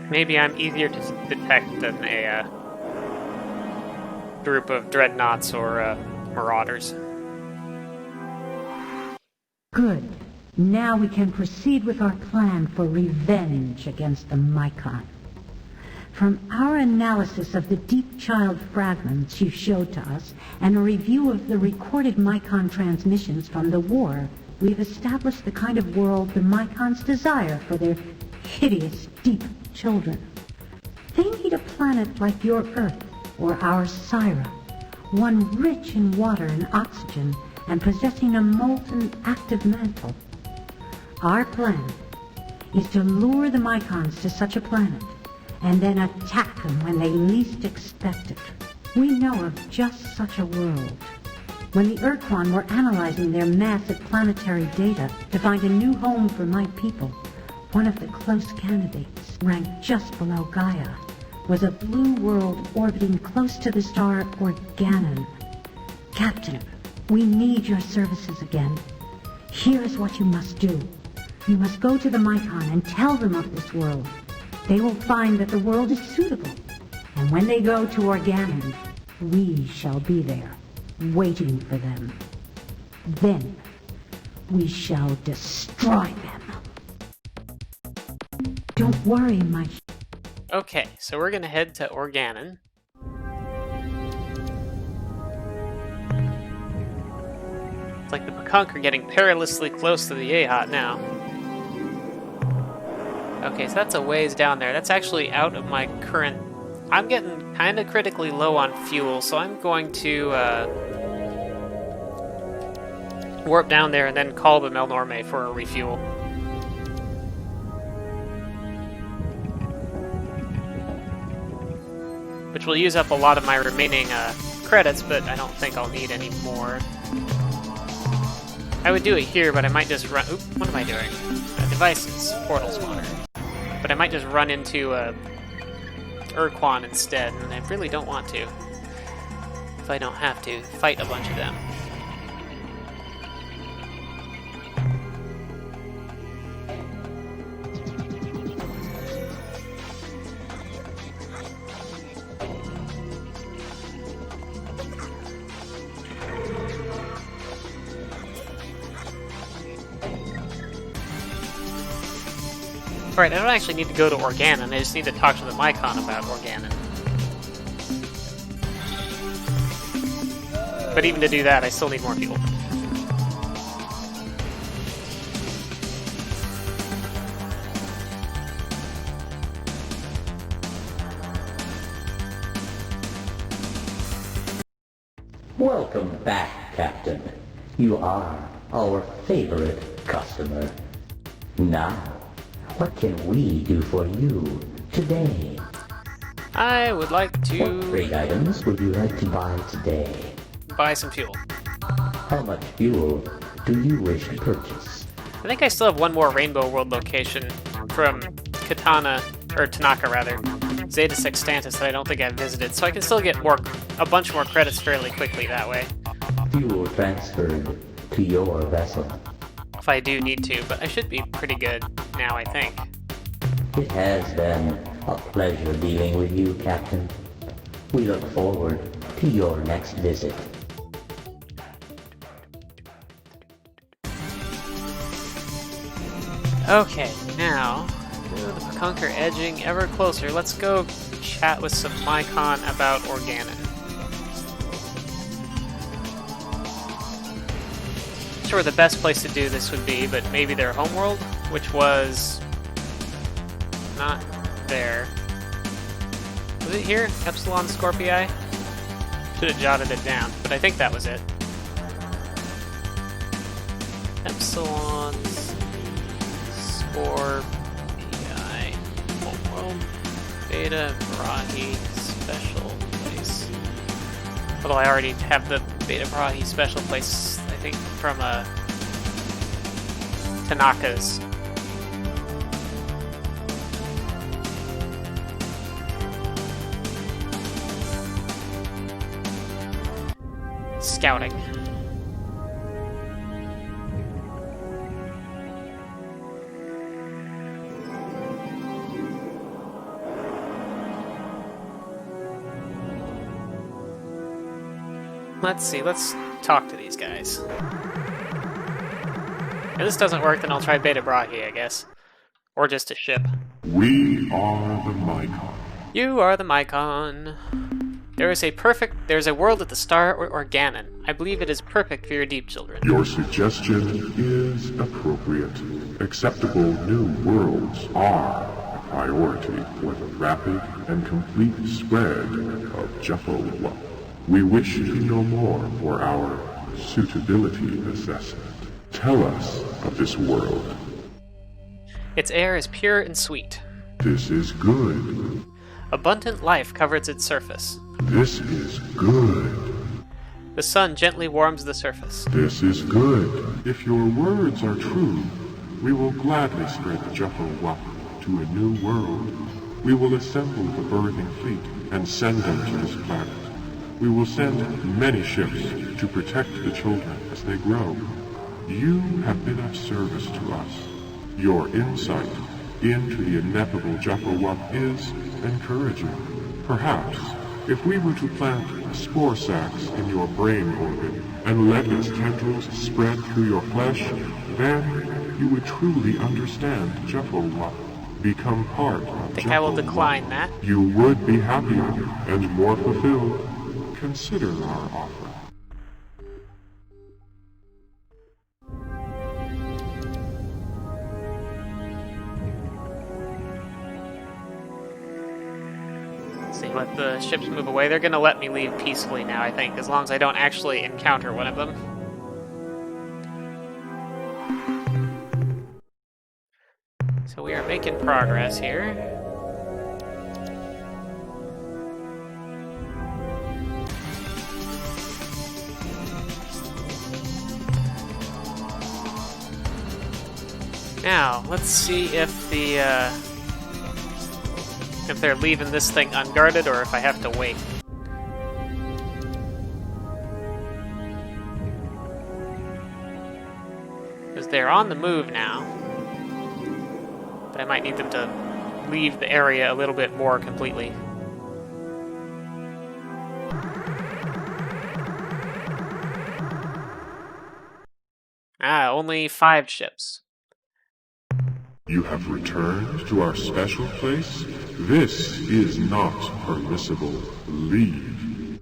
Maybe I'm easier to detect than a group of dreadnoughts or marauders. Good. Now we can proceed with our plan for revenge against the Mycon. From our analysis of the deep child fragments you showed to us, and a review of the recorded Mycon transmissions from the war, we've established the kind of world the Mycons desire for their hideous, deep children. They need a planet like your Earth, or our Syra, one rich in water and oxygen, and possessing a molten, active mantle. Our plan is to lure the Mycons to such a planet, and then attack them when they least expect it. We know of just such a world. When the Ur-Quan were analyzing their massive planetary data to find a new home for my people, one of the close candidates, ranked just below Gaia, was a blue world orbiting close to the star Organon. Captain, we need your services again. Here is what you must do. You must go to the Mycon and tell them of this world. They will find that the world is suitable. And when they go to Organon, we shall be there, waiting for them. Then, we shall destroy them. Don't worry, my... Okay, so we're gonna head to Organon. It's like the Pekunk are getting perilously close to the Ahot now. Okay, so that's a ways down there. That's actually out of my current... I'm getting kind of critically low on fuel, so I'm going to warp down there and then call the Melnorme for a refuel. Which will use up a lot of my remaining credits, but I don't think I'll need any more. I would do it here, but I might just run... Oop, what am I doing? Devices, portal spawner. But I might just run into Ur-Quan instead, and I really don't want to. If I don't have to, fight a bunch of them. Alright, I don't actually need to go to Organon, I just need to talk to the Mycon about Organon. But even to do that, I still need more fuel. Welcome back, Captain. You are our favorite customer. Now, what can we do for you today? I would like What to trade items would you like to buy today? buy some fuel. How much fuel do you wish to purchase? I think I still have one more Rainbow World location from Katana, or Tanaka rather, Zeta Sextantis that I don't think I've visited, so I can still get a bunch more credits fairly quickly that way. Fuel transferred to your vessel. If I do need to, but I should be pretty good now, I think. It has been a pleasure dealing with you, Captain. We look forward to your next visit. Okay, now, the Pekunk are edging ever closer. Let's go chat with some Mycon about Organon. Sure, the best place to do this would be, but maybe their homeworld, which was not there. Was it here? Epsilon Scorpii? Should have jotted it down, but I think that was it. Epsilon Scorpii. Beta Brahe special place. Although I already have the Beta Brahe special place, I think, from Tanaka's. Scouting. Let's see, let's talk to these guys. If this doesn't work, then I'll try Beta Brahe, I guess. Or just a ship. We are the Mycon. You are the Mycon. There's a world at the star Organon. I believe it is perfect for your deep children. Your suggestion is appropriate. Acceptable new worlds are a priority for the rapid and complete spread of Juffo. We wish to know more for our suitability assessment. Tell us of this world. Its air is pure and sweet. This is good. Abundant life covers its surface. This is good. The sun gently warms the surface. This is good. If your words are true, we will gladly spread the Juffo to a new world. We will assemble the birthing fleet and send them to this planet. We will send many ships to protect the children as they grow. You have been of service to us. Your insight into the ineffable Juffo is encouraging. Perhaps, if we were to plant spore sacs in your brain orbit and let its tendrils spread through your flesh, then you would truly understand Juffo. Become part of I think I will decline that. You would be happier and more fulfilled. Consider our offer. See, let the ships move away. They're gonna let me leave peacefully now, I think, as long as I don't actually encounter one of them. So we are making progress here. Now, let's see if if they're leaving this thing unguarded or if I have to wait. Because they're on the move now. But I might need them to leave the area a little bit more completely. Ah, only 5 ships. You have returned to our special place? This is not permissible. Leave.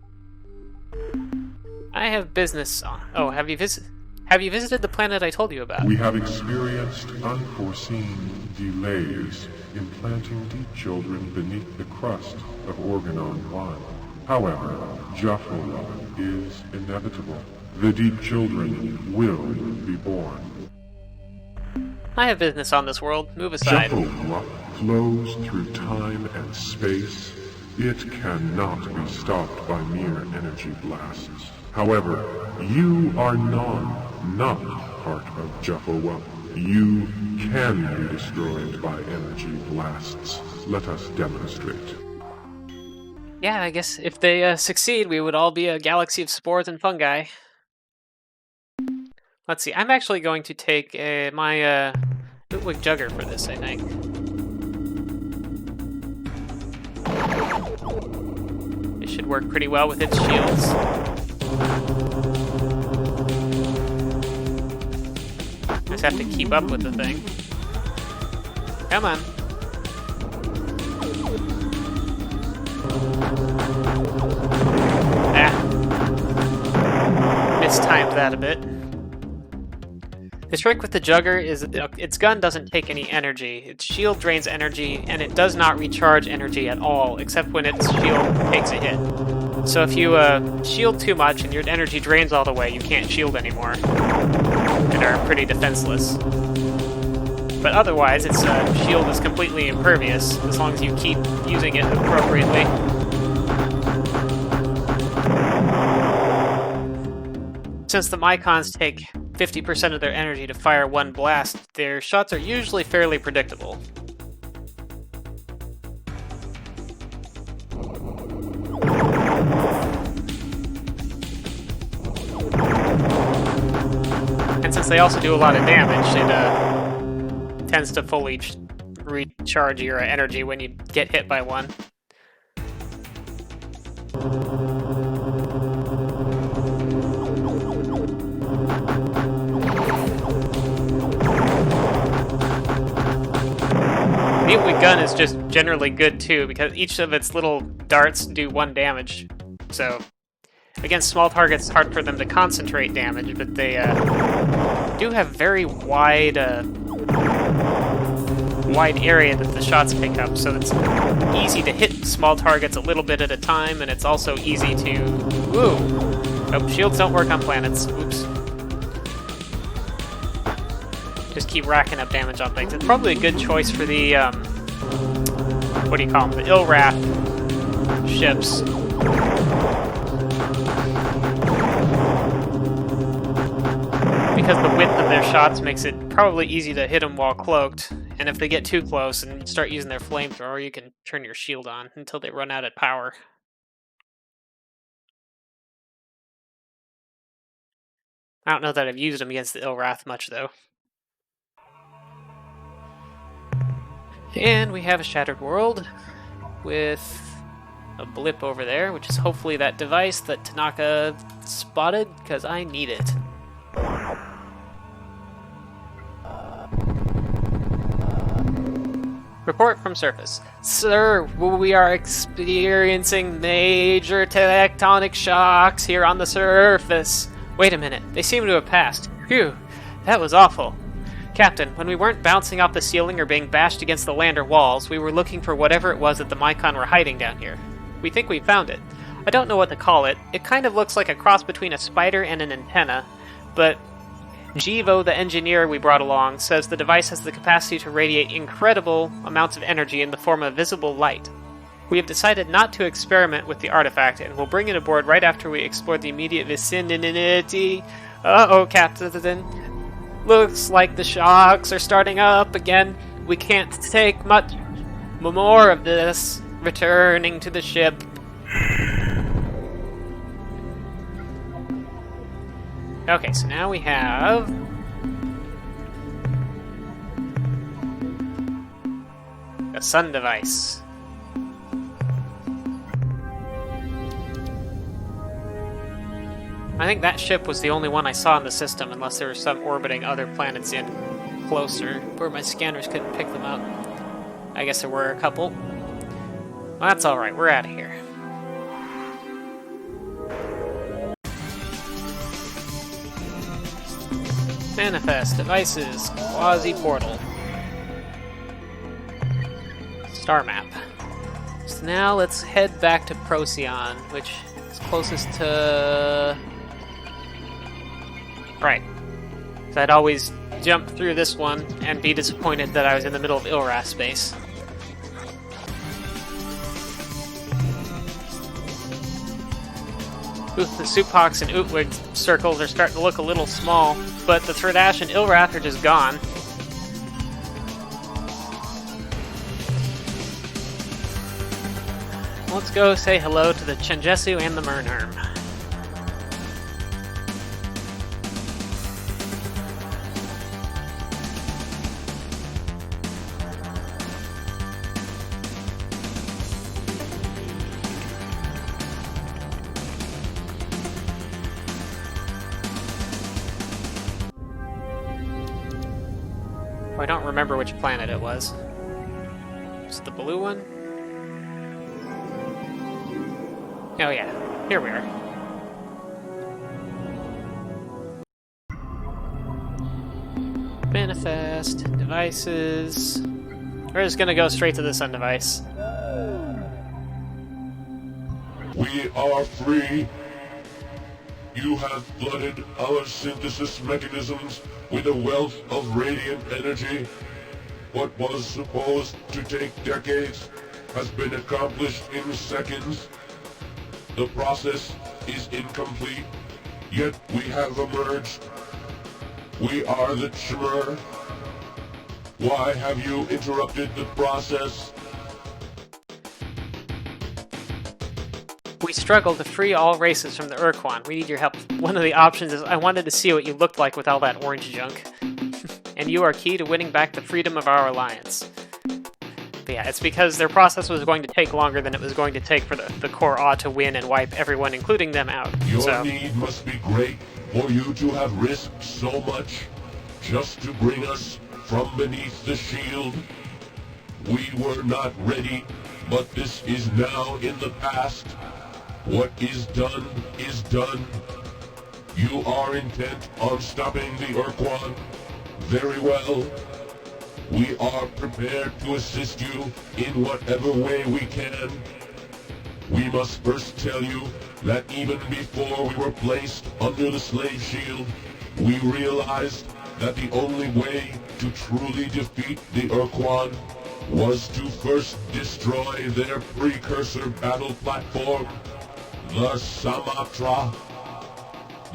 I have business on. Oh, have you visited the planet I told you about? We have experienced unforeseen delays in planting deep children beneath the crust of Organon 1. However, Juffo is inevitable. The deep children will be born. I have business on this world. Move aside. Juffo flows through time and space. It cannot be stopped by mere energy blasts. However, you are not part of Juffo. You can be destroyed by energy blasts. Let us demonstrate. Yeah, I guess if they succeed, we would all be a galaxy of spores and fungi. Let's see, I'm actually going to take my Bootwig Jugger for this, I think. It should work pretty well with its shields. Just have to keep up with the thing. Come on. Ah. Mistimed that a bit. The trick with the Jugger is its gun doesn't take any energy. Its shield drains energy, and it does not recharge energy at all, except when its shield takes a hit. So if you shield too much and your energy drains all the way, you can't shield anymore, and are pretty defenseless. But otherwise, its shield is completely impervious, as long as you keep using it appropriately. Since the Mycons take 50% of their energy to fire one blast, their shots are usually fairly predictable. And since they also do a lot of damage, it tends to fully recharge your energy when you get hit by one. The Mutant gun is just generally good too, because each of its little darts do 1 damage. So, against small targets, it's hard for them to concentrate damage, but they do have very wide area that the shots pick up, so it's easy to hit small targets a little bit at a time, and it's also easy to... Ooh! Oh, shields don't work on planets. Oops. Just keep racking up damage on things. It's probably a good choice for the, what do you call them? The Ill-Wrath ships. Because the width of their shots makes it probably easy to hit them while cloaked. And if they get too close and start using their flamethrower, you can turn your shield on until they run out of power. I don't know that I've used them against the Ill-Wrath much, though. And we have a shattered world with a blip over there, which is hopefully that device that Tanaka spotted, because I need it. Report from surface. Sir, we are experiencing major tectonic shocks here on the surface. Wait a minute, they seem to have passed. Phew, that was awful. Captain, when we weren't bouncing off the ceiling or being bashed against the lander walls, we were looking for whatever it was that the Mycon were hiding down here. We think we found it. I don't know what to call it. It kind of looks like a cross between a spider and an antenna, but Jivo, the engineer we brought along, says the device has the capacity to radiate incredible amounts of energy in the form of visible light. We have decided not to experiment with the artifact, and we'll bring it aboard right after we explore the immediate vicinity. Uh-oh, Captain. Looks like the shocks are starting up again. We can't take much more of this. Returning to the ship. Okay, so now we have... a sun device. I think that ship was the only one I saw in the system, unless there were some orbiting other planets in closer, where my scanners couldn't pick them up. I guess there were a couple. Well, that's alright, we're out of here. Manifest, devices, quasi-portal. Star map. So now let's head back to Procyon, which is closest to... Right. So I'd always jump through this one and be disappointed that I was in the middle of Ill-Wrath space. Ooh, the Supox and Utwig circles are starting to look a little small, but the Thredash and Ill-Wrath are just gone. Let's go say hello to the Chenjesu and the Mernherm. Oh, I don't remember which planet it was. Was it the blue one? Oh yeah, here we are. Test devices. We're just gonna go straight to the sun device. We are free. You have flooded our synthesis mechanisms with a wealth of radiant energy. What was supposed to take decades has been accomplished in seconds. The process is incomplete, yet we have emerged. We are the Chmer. Why have you interrupted the process? We struggle to free all races from the Ur-Quan. We need your help. One of the options is I wanted to see what you looked like with all that orange junk. And you are key to winning back the freedom of our alliance. But yeah, it's because their process was going to take longer than it was going to take for the Core to win and wipe everyone, including them, out. Your need must be great for you to have risked so much just to bring us from beneath the shield. We were not ready, but this is now in the past. What is done is done. You are intent on stopping the Ur-Quan. Very well. We are prepared to assist you in whatever way we can. We must first tell you that even before we were placed under the slave shield, we realized that the only way to truly defeat the Ur-Quan was to first destroy their precursor battle platform, the Sumatra.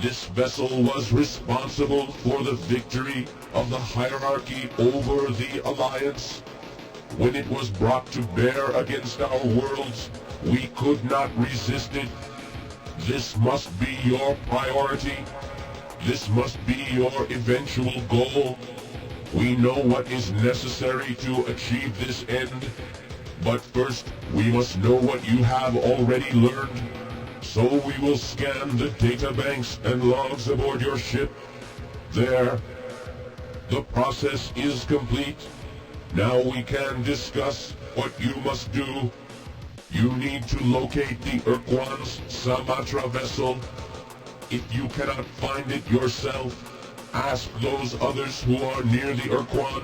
This vessel was responsible for the victory of the hierarchy over the Alliance. When it was brought to bear against our worlds, we could not resist it. This must be your priority. This must be your eventual goal. We know what is necessary to achieve this end, but first we must know what you have already learned. So we will scan the databanks and logs aboard your ship. There. The process is complete. Now we can discuss what you must do. You need to locate the Ur-Quan's Sumatra vessel. If you cannot find it yourself, ask those others who are near the Ur-Quan.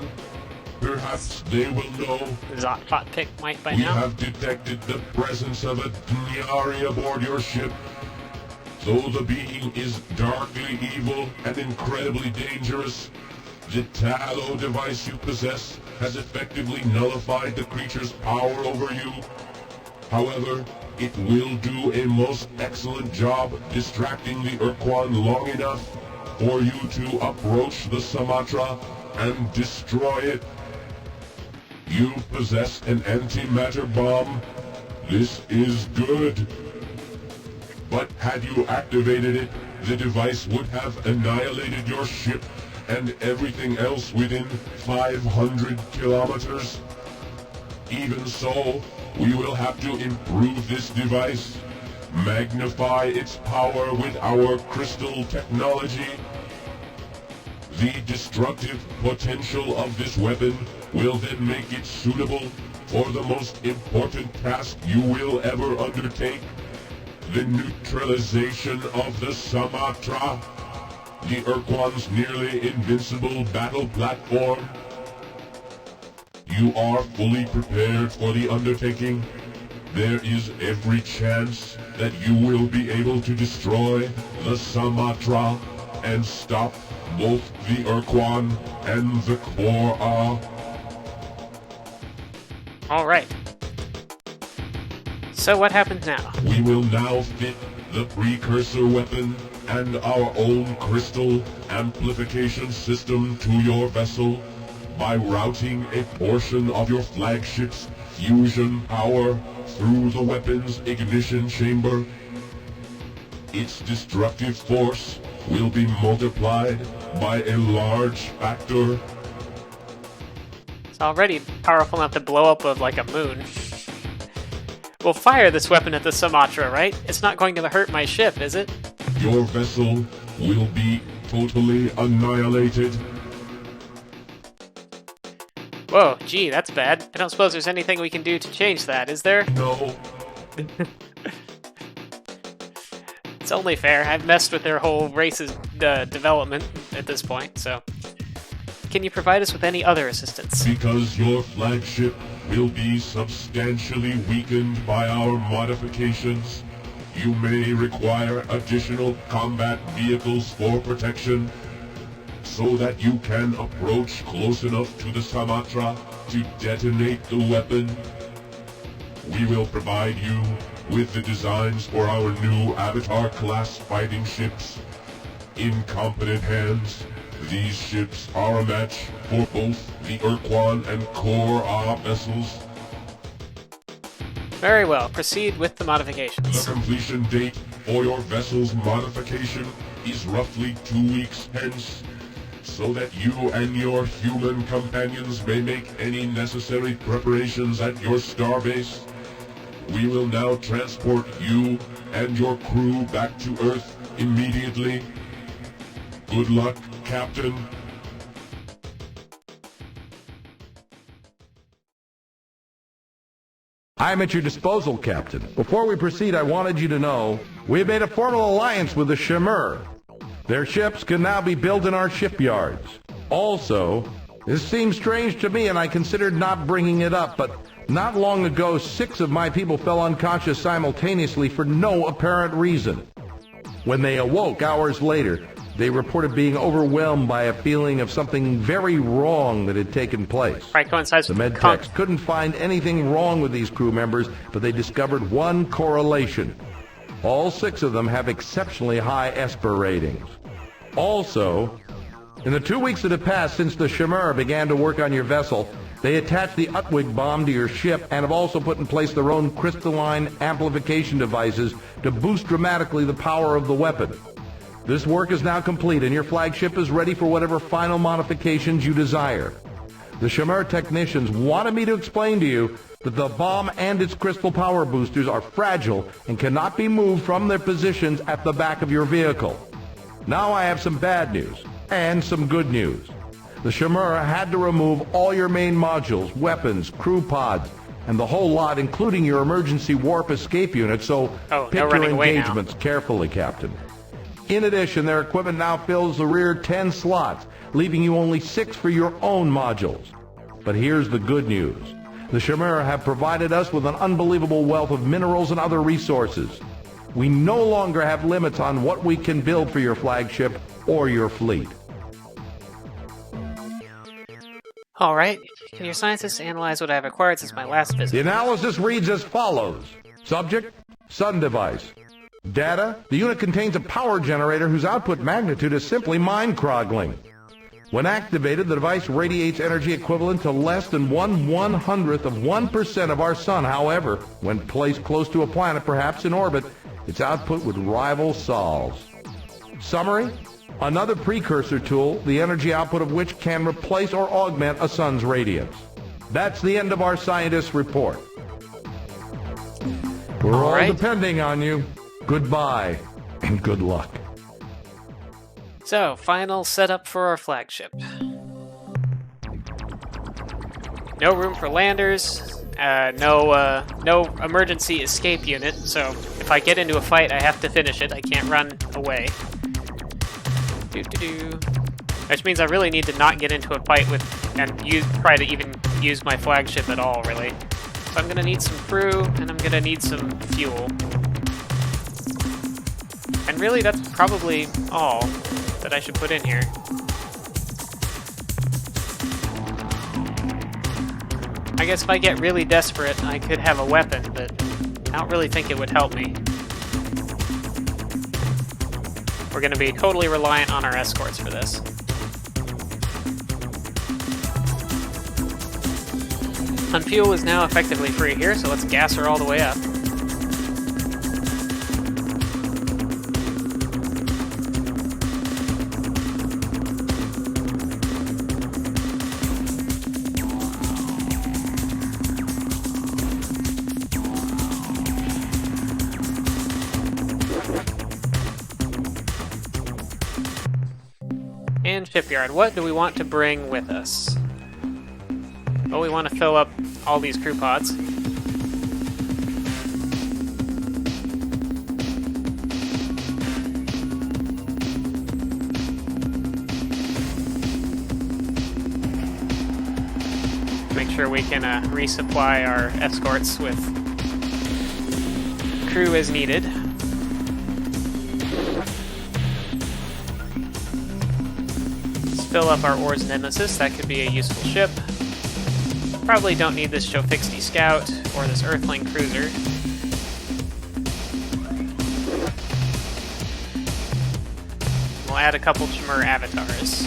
Perhaps they will know. Zotpot pick might by We now. have detected the presence of a Dnyari aboard your ship. Though the being is darkly evil and incredibly dangerous, the Tallow device you possess has effectively nullified the creature's power over you. However, it will do a most excellent job distracting the Ur-Quan long enough for you to approach the Sumatra and destroy it. You possess an antimatter bomb. This is good. But had you activated it, the device would have annihilated your ship and everything else within 500 kilometers. Even so, we will have to improve this device, magnify its power with our crystal technology. The destructive potential of this weapon will then make it suitable for the most important task you will ever undertake, the neutralization of the Sumatra, the Ur-Quan's nearly invincible battle platform. You are fully prepared for the undertaking. There is every chance that you will be able to destroy the Sumatra and stop both the Ur-Quan and the Core. Alright. So what happens now? We will now fit the precursor weapon and our own crystal amplification system to your vessel by routing a portion of your flagship's fusion power through the weapon's ignition chamber. Its destructive force will be multiplied by a large factor. It's already powerful enough to blow up of like a moon. We'll fire this weapon at the Sumatra, right? It's not going to hurt my ship, is it? Your vessel will be totally annihilated. Whoa, gee, that's bad. I don't suppose there's anything we can do to change that, is there? No. It's only fair. I've messed with their whole race's development at this point, so... can you provide us with any other assistance? Because your flagship will be substantially weakened by our modifications, you may require additional combat vehicles for protection, so that you can approach close enough to the Sumatra to detonate the weapon. We will provide you with the designs for our new Avatar-class fighting ships. In competent hands, these ships are a match for both the Ur-Quan and Kor-Ah vessels. Very well, proceed with the modifications. The completion date for your vessel's modification is roughly 2 weeks hence, so that you and your human companions may make any necessary preparations at your starbase. We will now transport you and your crew back to Earth immediately. Good luck, Captain. I'm at your disposal, Captain. Before we proceed, I wanted you to know we have made a formal alliance with the Shimur. Their ships can now be built in our shipyards. Also, this seems strange to me and I considered not bringing it up, but not long ago 6 of my people fell unconscious simultaneously for no apparent reason. When they awoke hours later, they reported being overwhelmed by a feeling of something very wrong that had taken place. Right, coincides The with medtechs couldn't find anything wrong with these crew members, but they discovered one correlation. All 6 of them have exceptionally high Esper ratings. Also, in the 2 weeks that have passed since the Shimur began to work on your vessel, they attached the Utwig bomb to your ship and have also put in place their own crystalline amplification devices to boost dramatically the power of the weapon. This work is now complete and your flagship is ready for whatever final modifications you desire. The Shimur technicians wanted me to explain to you that the bomb and its crystal power boosters are fragile and cannot be moved from their positions at the back of your vehicle. Now I have some bad news and some good news. The Shimur had to remove all your main modules, weapons, crew pods, and the whole lot, including your emergency warp escape unit, so pick your engagements carefully, Captain. In addition, their equipment now fills the rear 10 slots, leaving you only 6 for your own modules. But here's the good news. The Shimur have provided us with an unbelievable wealth of minerals and other resources. We no longer have limits on what we can build for your flagship or your fleet. Alright, can your scientists analyze what I've acquired since my last The visit? analysis reads as follows. Subject, Sun device. Data, the unit contains a power generator whose output magnitude is simply mind-croggling. When activated, the device radiates energy equivalent to less than 1/100th of 1% of our sun. However, when placed close to a planet, perhaps in orbit, its output would rival Sol's. Summary, another precursor tool, the energy output of which can replace or augment a sun's radiance. That's the end of our scientists' report. We're all right. depending on you. Goodbye, and good luck. So, final setup for our flagship. No room for landers, no emergency escape unit, so if I get into a fight, I have to finish it. I can't run away. Which means I really need to not get into a fight with and try to even use my flagship at all, really. So I'm gonna need some crew, and I'm gonna need some fuel. And really, that's probably all that I should put in here. I guess if I get really desperate, I could have a weapon, but I don't really think it would help me. We're going to be totally reliant on our escorts for this. And fuel is now effectively free here, so let's gas her all the way up. And shipyard, what do we want to bring with us? Well, we want to fill up all these crew pods. make sure we can resupply our escorts with crew as needed. Let's fill up our Ors Nemesis. That could be a useful ship. Probably don't need this Jofixty Scout or this Earthling Cruiser. We'll add a couple Chimera avatars.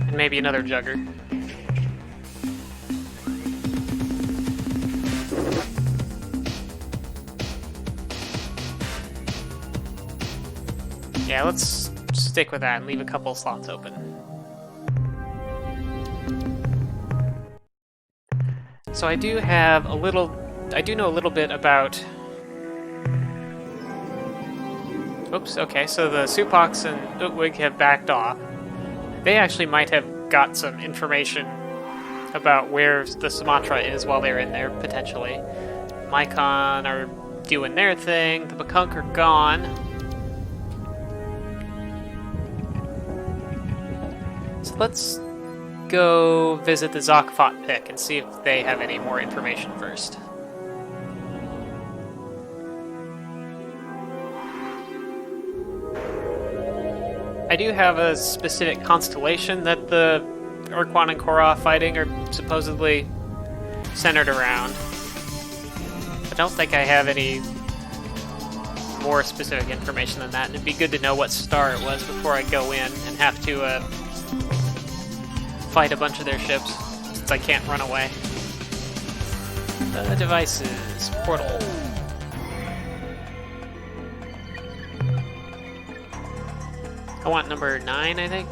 And maybe another Jugger. Yeah, let's stick with that and leave a couple slots open. So I do have a little... I do know a little bit about... Oops, okay, so the Supox and Utwig have backed off. They actually might have got some information about where the Sumatra is while they're in there, potentially. Mycon are doing their thing, the Bakunk are gone. So let's go visit the Zokfot Pick and see if they have any more information first. I do have a specific constellation that the Ur-Quan and Korra fighting are supposedly centered around. I don't think I have any more specific information than that, and it'd be good to know what star it was before I go in and have to fight a bunch of their ships, since I can't run away. Devices, portal. I want number 9, I think.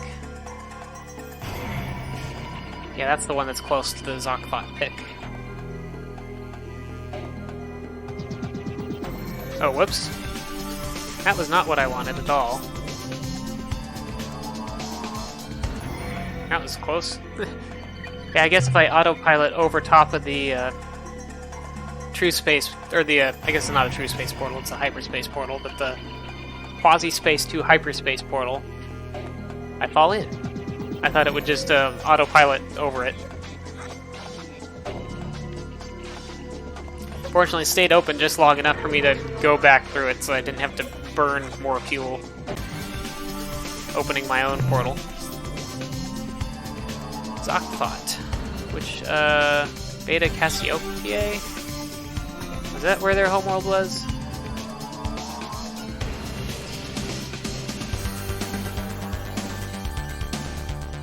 Yeah, that's the one that's close to the Zokfot Pick. Oh, whoops. That was not what I wanted at all. That was close. Yeah, I guess if I autopilot over top of the true space, or the, I guess it's not a true space portal, it's a hyperspace portal, but the quasi-space to hyperspace portal, I fall in. I thought it would just autopilot over it. Fortunately, it stayed open just long enough for me to go back through it, so I didn't have to burn more fuel opening my own portal. Zokfot, which, Beta Cassiopeia? Was that where their homeworld was?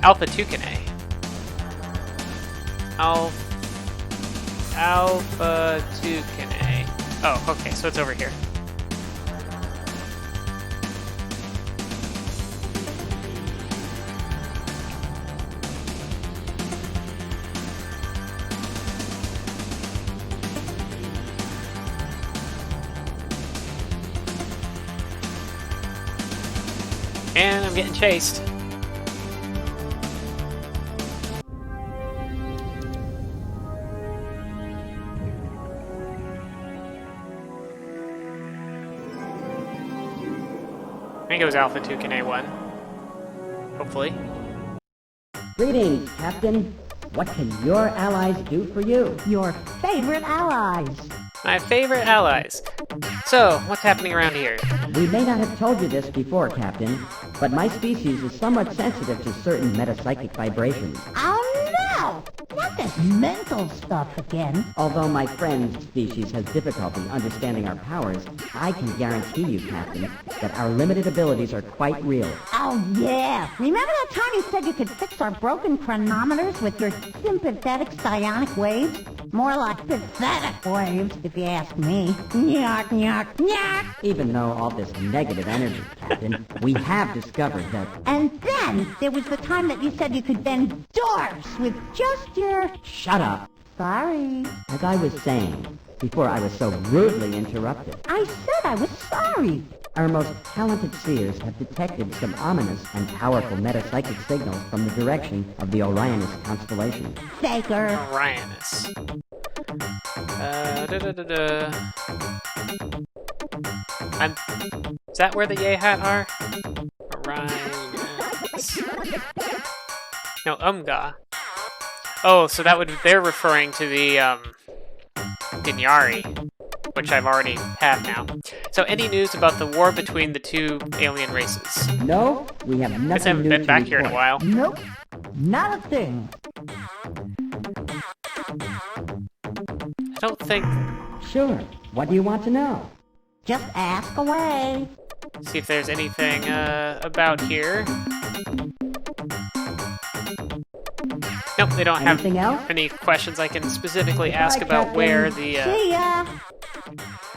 Alpha Tucanae. Alpha Tucanae. Oh, okay, so it's over here. And I'm getting chased. I think it was Alpha Tucanae 1. Hopefully. Greetings, Captain. What can your allies do for you? Your favorite allies. My favorite allies. So, what's happening around here? We may not have told you this before, Captain, but my species is somewhat sensitive to certain metapsychic vibrations. Oh no! Not this mental stuff again. Although my friend's species has difficulty understanding our powers, I can guarantee you, Captain, that our limited abilities are quite real. Oh yeah! Remember that time you said you could fix our broken chronometers with your sympathetic psionic waves? More like pathetic waves, if you ask me. Nyok, nyok, nyok! Even though all this negative energy, Captain, we have discovered that... And then there was the time that you said you could bend doors with just your... Shut up! Sorry. As I was saying, before I was so rudely interrupted. I said I was sorry. Our most talented seers have detected some ominous and powerful metapsychic signals from the direction of the Orionist constellation. Faker. Orionus. Is that where the Yay Hat are? Orionus. No, Umga. Oh, so they're referring to the, Dinyari, which I've already had now. So any news about the war between the two alien races? No, we have I nothing haven't new been to back here in a report. while. Nope. Not a thing. I don't think... Sure. What do you want to know? Just ask away. See if there's anything, about here. Nope, they don't have Anything else? any questions I can specifically Goodbye, ask about Captain. where the, See ya.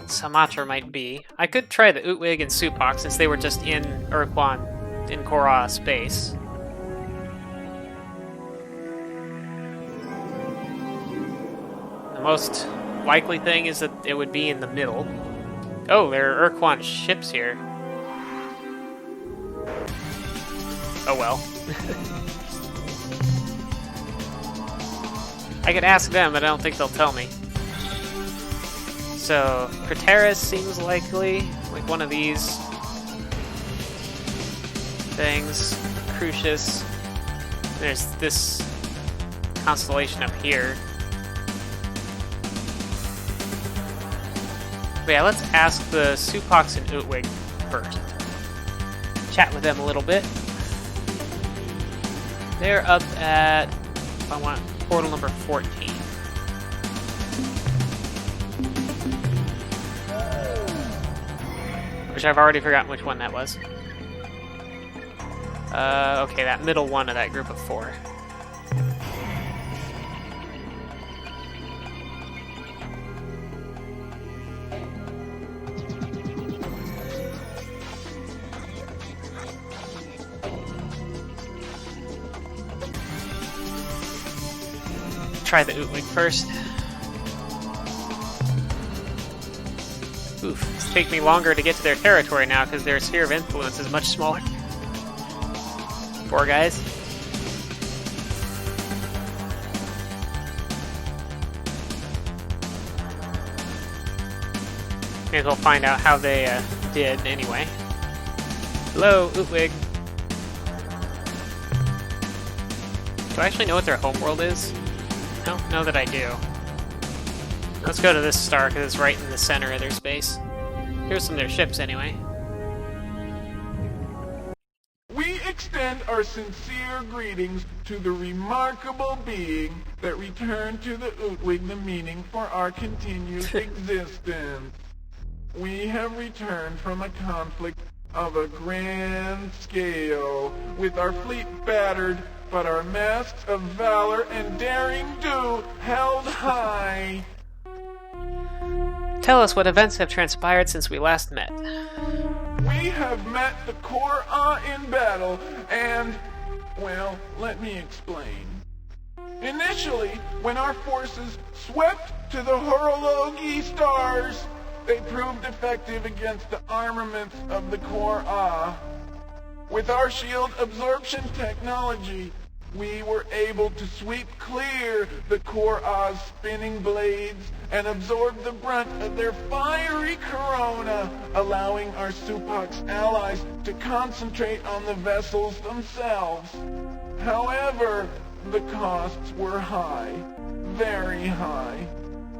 Sumatra might be. I could try the Utwig and Supak since they were just in Ur-Quan, in Korra space. The most likely thing is that it would be in the middle. Oh, there are Ur-Quan ships here. Oh well. I could ask them, but I don't think they'll tell me. So, Craterus seems likely, like one of these things. Crucius. There's this constellation up here. But yeah, let's ask the Supox and Utwig first. Chat with them a little bit. They're up at, if I want, portal number 14. Which I've already forgotten which one that was. Okay, that middle one of that group of 4. Try the Utwig first. Oof, it's taking me longer to get to their territory now because their sphere of influence is much smaller. Poor guys. May as well find out how they did anyway. Hello, Utwig. Do I actually know what their homeworld is? I don't know that I do. Let's go to this star because it's right in the center of their space. Here's some of their ships anyway. We extend our sincere greetings to the remarkable being that returned to the Utwig the meaning for our continued existence. We have returned from a conflict of a grand scale, with our fleet battered, but our masks of valor and daring do held high. Tell us what events have transpired since we last met. We have met the Korra in battle, and, well, let me explain. Initially, when our forces swept to the Horologi stars, they proved effective against the armaments of the Korra. With our shield absorption technology, we were able to sweep clear the Korra's spinning blades and absorb the brunt of their fiery corona, allowing our Supox allies to concentrate on the vessels themselves. However, the costs were high, very high.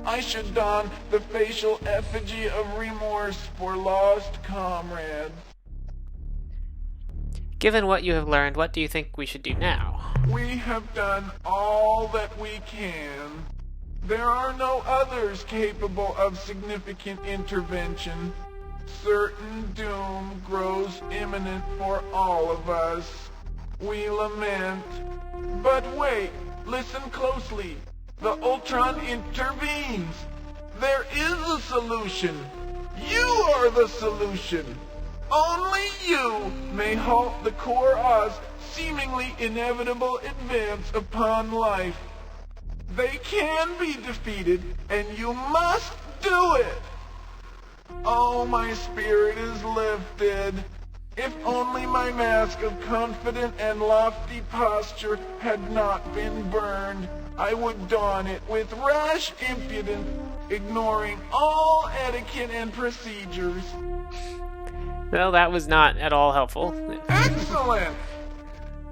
I should don the facial effigy of remorse for lost comrades. Given what you have learned, what do you think we should do now? We have done all that we can. There are no others capable of significant intervention. Certain doom grows imminent for all of us. We lament. But wait, listen closely. The Ur-Quan intervenes. There is a solution. You are the solution. Only you may halt the Korra's seemingly inevitable advance upon life. They can be defeated, and you must do it! Oh, my spirit is lifted. If only my mask of confident and lofty posture had not been burned, I would don it with rash impudence, ignoring all etiquette and procedures. Well, that was not at all helpful. Excellent!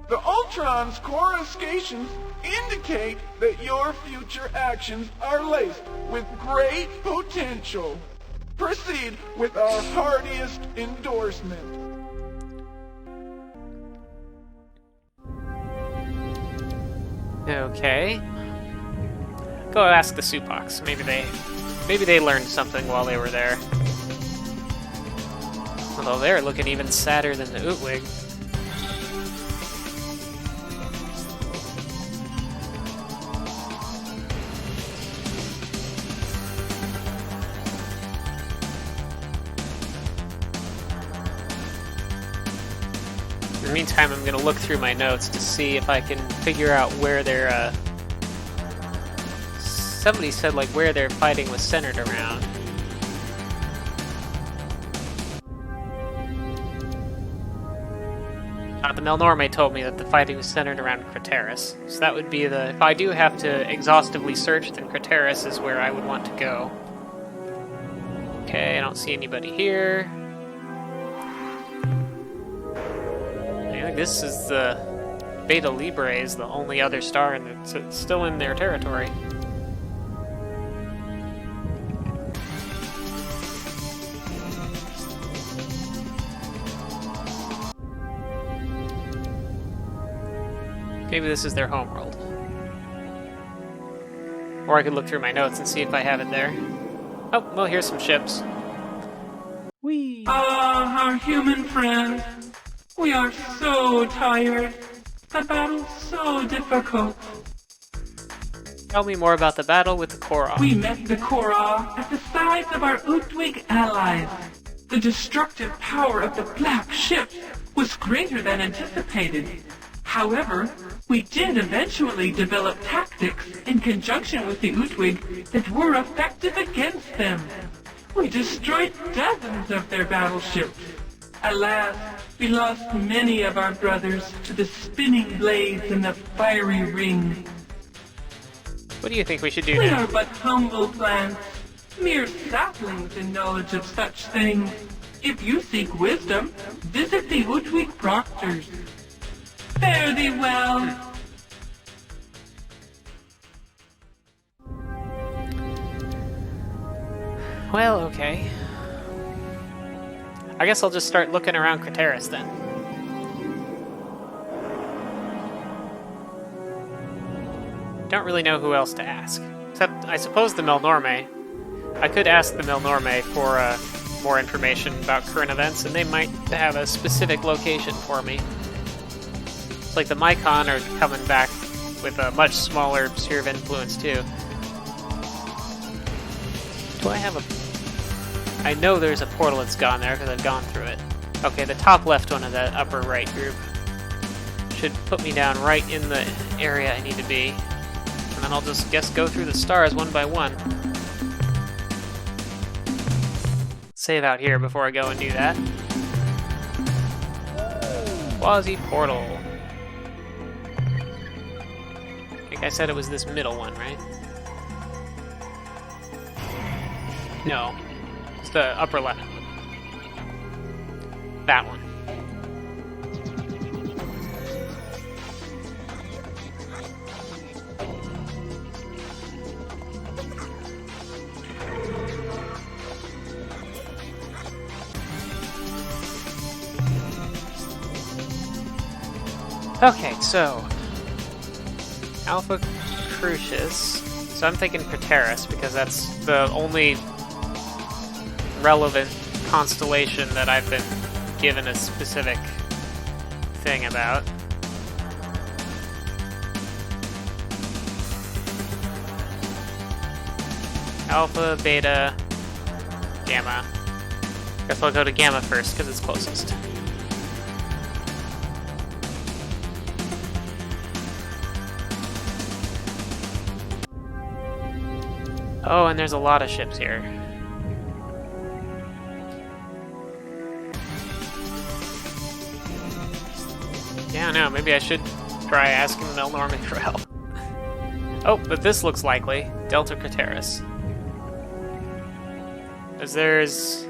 The Ultron's coruscations indicate that your future actions are laced with great potential. Proceed with our heartiest endorsement. Okay. Go ask the Supox. Maybe they learned something while they were there. Although they're looking even sadder than the Utwig. In the meantime, I'm gonna look through my notes to see if I can figure out where they're, somebody said, like, where their fighting was centered around. The Melnorme told me that the fighting was centered around Craterus. So that would be if I do have to exhaustively search, then Craterus is where I would want to go. Okay, I don't see anybody here. I think this is the Beta Librae is the only other star that's still in their territory. Maybe this is their homeworld. Or I could look through my notes and see if I have it there. Oh, well, here's some ships. Whee! Ah, our human friend. We are so tired. The battle's so difficult. Tell me more about the battle with the Korra. We met the Korra at the sides of our Utwig allies. The destructive power of the black ship was greater than anticipated. However, we did eventually develop tactics in conjunction with the Utwig that were effective against them. We destroyed dozens of their battleships. Alas, we lost many of our brothers to the spinning blades and the fiery ring. What do you think we should do We now? are but humble plants, mere saplings in knowledge of such things. If you seek wisdom, visit the Utwig proctors. Fare thee well. Well, okay. I guess I'll just start looking around Craterus then. Don't really know who else to ask. Except, I suppose the Melnorme. I could ask the Melnorme for more information about current events, and they might have a specific location for me. It's like the Mycon are coming back with a much smaller sphere of influence, too. Do I have a... I know there's a portal that's gone there, because I've gone through it. Okay, the top left one of that upper right group should put me down right in the area I need to be. And then I'll just go through the stars one by one. Save out here before I go and do that. Quasi-portal. I think I said it was this middle one, right? No. It's the upper left. That one. Okay, so Alpha Crucius. So I'm thinking Craterus because that's the only relevant constellation that I've been given a specific thing about. Alpha, Beta, Gamma. Guess I'll go to Gamma first because it's closest. Oh, and there's a lot of ships here. Yeah, no, maybe I should try asking Melnorman for help. Oh, but this looks likely. Delta Craterus. As there's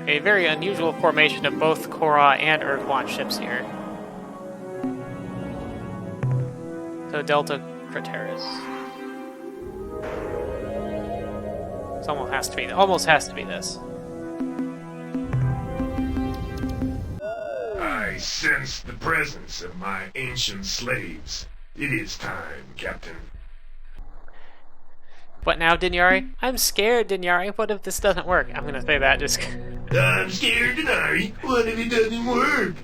a very unusual formation of both Korra and Ur-Quan ships here. So Delta Craterus. It almost has to be this. I sense the presence of my ancient slaves. It is time, Captain. What now, Dinyari? I'm scared, Dinyari. What if this doesn't work? I'm gonna say that just... I'm scared, Denari. What if it doesn't work?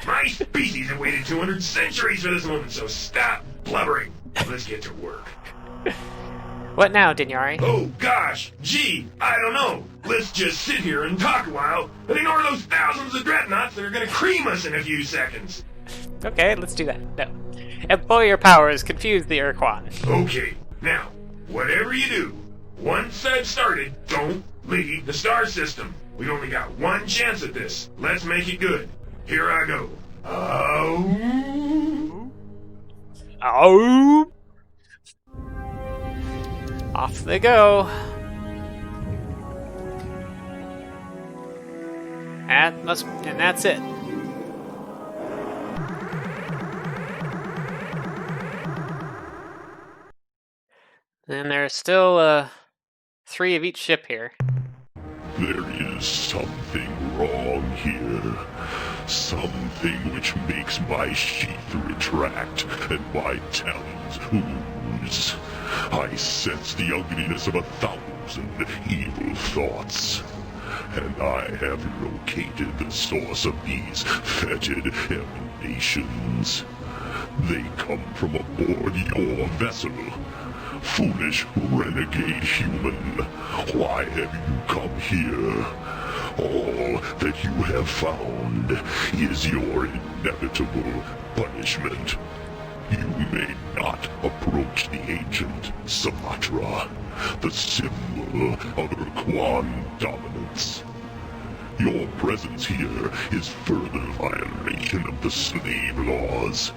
My species have waited 200 centuries for this moment, so stop blubbering. Let's get to work. What now, Dinyari? Oh, gosh. Gee, I don't know. Let's just sit here and talk a while and ignore those thousands of dreadnoughts that are gonna cream us in a few seconds. Okay, let's do that. No. Employ your powers. Confuse the Ur-Quan. Okay, now, whatever you do, once I've started, don't leave the star system. We only got one chance at this. Let's make it good. Here I go. Oh. Oh! Off they go. And that's it. And there's still 3 of each ship here. There is something wrong here. Something which makes my sheath retract and my talons ooze. I sense the ugliness of 1,000 evil thoughts. And I have located the source of these fetid emanations. They come from aboard your vessel. Foolish renegade human, why have you come here? All that you have found is your inevitable punishment. You may not approach the ancient Sumatra, the symbol of Ur-Quan dominance. Your presence here is further violation of the slave laws,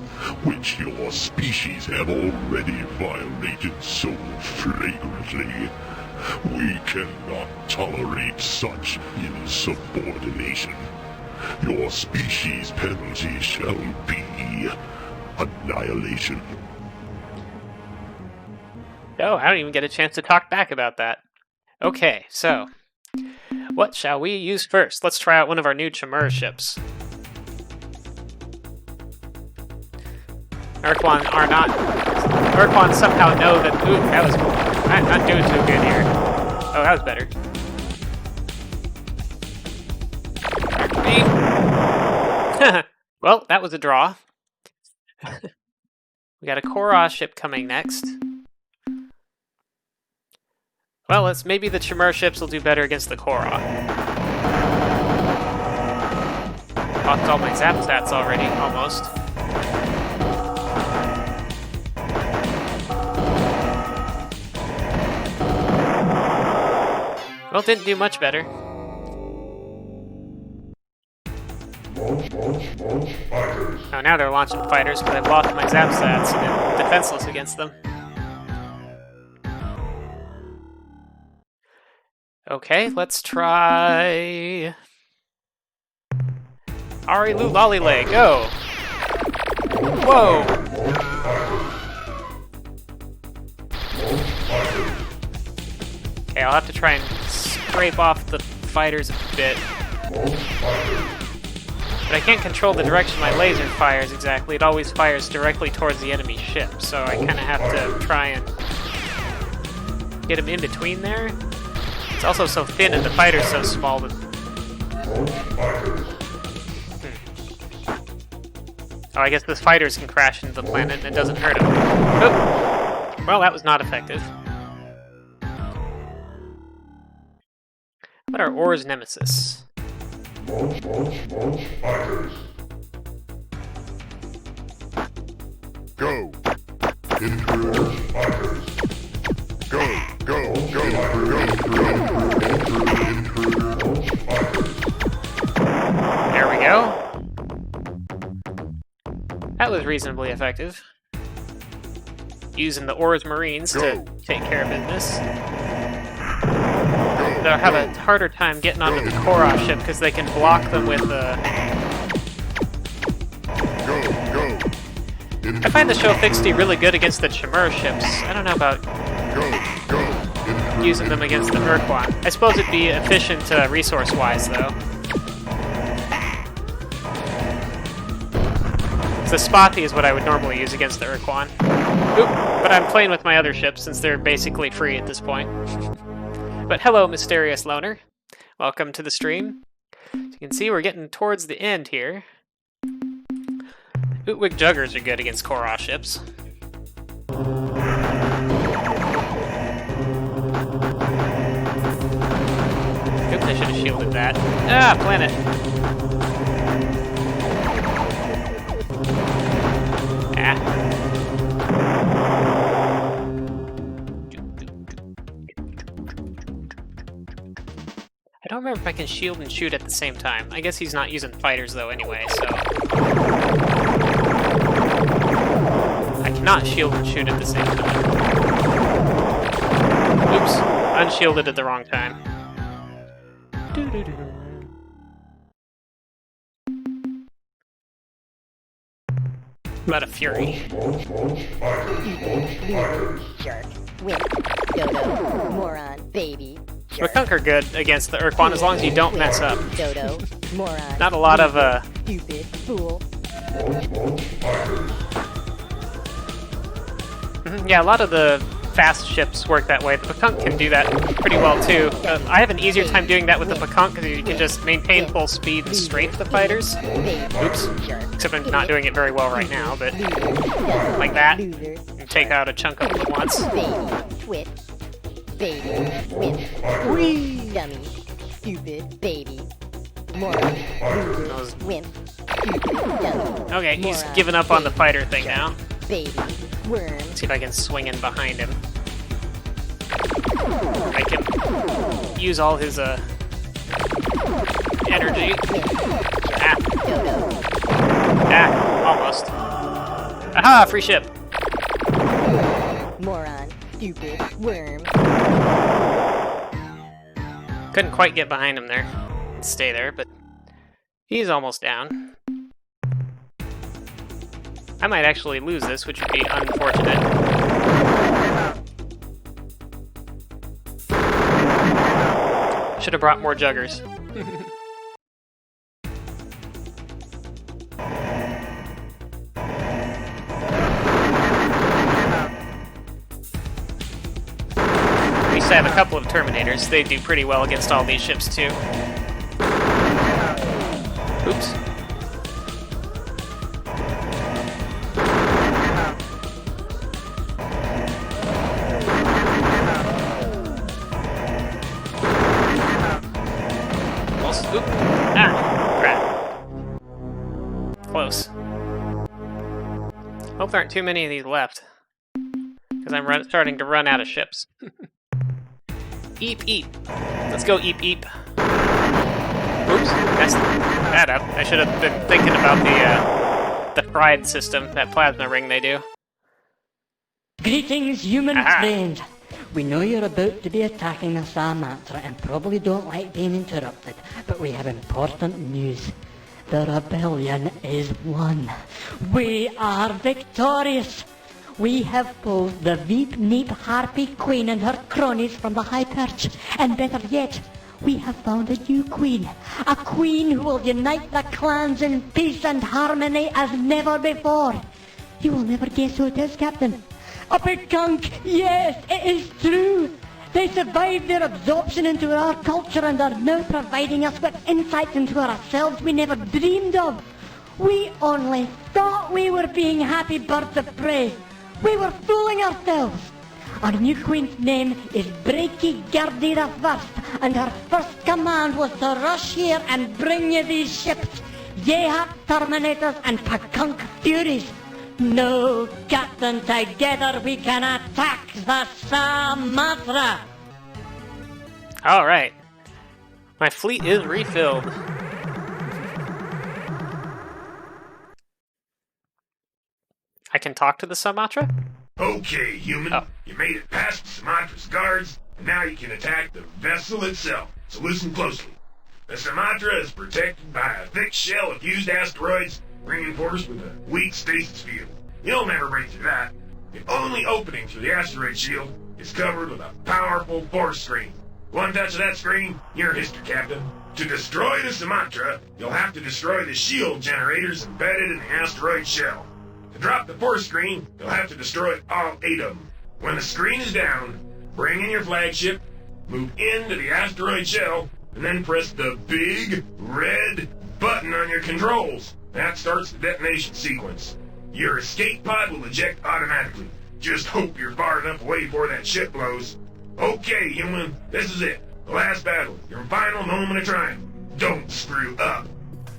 which your species have already violated so flagrantly. We cannot tolerate such insubordination. Your species' penalty shall be annihilation. Oh, I don't even get a chance to talk back about that. Okay, so... what shall we use first? Let's try out one of our new Chimera ships. Ur-Quan somehow know that... Ooh, that was... I'm not doing too good here. Oh, that was better. Well, that was a draw. We got a Korra ship coming next. Well, maybe the Chimera ships will do better against the Korra. Lost all my zap stats already, almost. Well, didn't do much better. Oh, now they're launching fighters, but I've lost my zap stats and I'm defenseless against them. Okay, let's try... Ari Lu Lollylay, go! Whoa! Okay, I'll have to try and scrape off the fighters a bit. But I can't control the direction my laser fires exactly. It always fires directly towards the enemy ship, so I kind of have to try and get him in between there. It's also so thin and the fighter's so small that... Oh, I guess the fighters can crash into the planet and it doesn't hurt them. Oh. Well, that was not effective. What are Or's nemesis? Go! Intruder fighters! Go! Go! Go! Go! Go! There we go. That that was reasonably effective. Using the Urs Marines to take care of business. They'll have a harder time getting onto the Korra ship because they can block them with I find the Show Fixty really good against the Chimera ships. I don't know about using them against the Ur-Quan. I suppose it'd be efficient resource-wise, though. The Spotty is what I would normally use against the Ur-Quan. Oop, but I'm playing with my other ships since they're basically free at this point. But hello, Mysterious Loner. Welcome to the stream. As you can see, we're getting towards the end here. Utwig Juggers are good against Korra ships. Oops, I should have shielded that. Ah, planet! Ah. I don't remember if I can shield and shoot at the same time. I guess he's not using fighters though anyway, so... I cannot shield and shoot at the same time. Oops, unshielded at the wrong time. About a fury. Jerk. Wimp. Dodo. Moron. Baby. Makunk are good against the Ur-Quan as long as you don't mess up. Dodo. Moron. Not a lot of Stupid. Fool. Yeah, a lot of the fast ships work that way. The Makunk can do that pretty well too. I have an easier time doing that with the Makunk because you can just maintain full speed and strafe the fighters. Oops. Except I'm not doing it very well right now, but like that. And take out a chunk of them at once. Twit. Baby. Wimp. Wee. Dummy. Stupid. Baby. Moron. Loser. Wimp. Stupid. Dummy. Okay, he's giving up on the fighter thing now. Baby. Worm. Let's see if I can swing in behind him. I can use all his energy. Ah. Ah, almost. Aha, free ship. Moron. Stupid. Worm. Couldn't quite get behind him there. Stay there, but he's almost down. I might actually lose this, which would be unfortunate. Should have brought more juggers. At least I have a couple of Terminators. They do pretty well against all these ships, too. Oops. Oop. Ah, crap. Close. Hope there aren't too many of these left. Because I'm starting to run out of ships. Eep, eep. Let's go eep, eep. Oops, messed that up. I should have been thinking about the fried system, that plasma ring they do. Greetings, human friends. We know you're about to be attacking the Samatra and probably don't like being interrupted, but we have important news. The rebellion is won. We are victorious. We have pulled the Veep Neep Harpy Queen and her cronies from the high perch, and better yet, we have found a new queen. A queen who will unite the clans in peace and harmony as never before. You will never guess who it is, Captain. Upper Gunk, yes, it is true. They survived their absorption into our culture and are now providing us with insights into ourselves we never dreamed of. We only thought we were being happy birds of prey. We were fooling ourselves. Our new queen's name is Breaky Gardy the First, and her first command was to rush here and bring you these ships, Yehat Terminators and Pakunk Furies. No, Captain, together we can attack the Samatra! Alright. My fleet is refilled. can talk to the Sumatra? Okay, human. Oh. You made it past the Sumatra's guards, and now you can attack the vessel itself. So listen closely. The Sumatra is protected by a thick shell of fused asteroids, reinforced with a weak stasis field. You'll never break through that. The only opening through the asteroid shield is covered with a powerful force screen. One touch of that screen, you're history, Captain. To destroy the Sumatra, you'll have to destroy the shield generators embedded in the asteroid shell. To drop the force screen, you'll have to destroy all 8 of them. When the screen is down, bring in your flagship, move into the asteroid shell, and then press the big red button on your controls. That starts the detonation sequence. Your escape pod will eject automatically. Just hope you're far enough away before that ship blows. Okay, human, this is it. The last battle, your final moment of triumph. Don't screw up.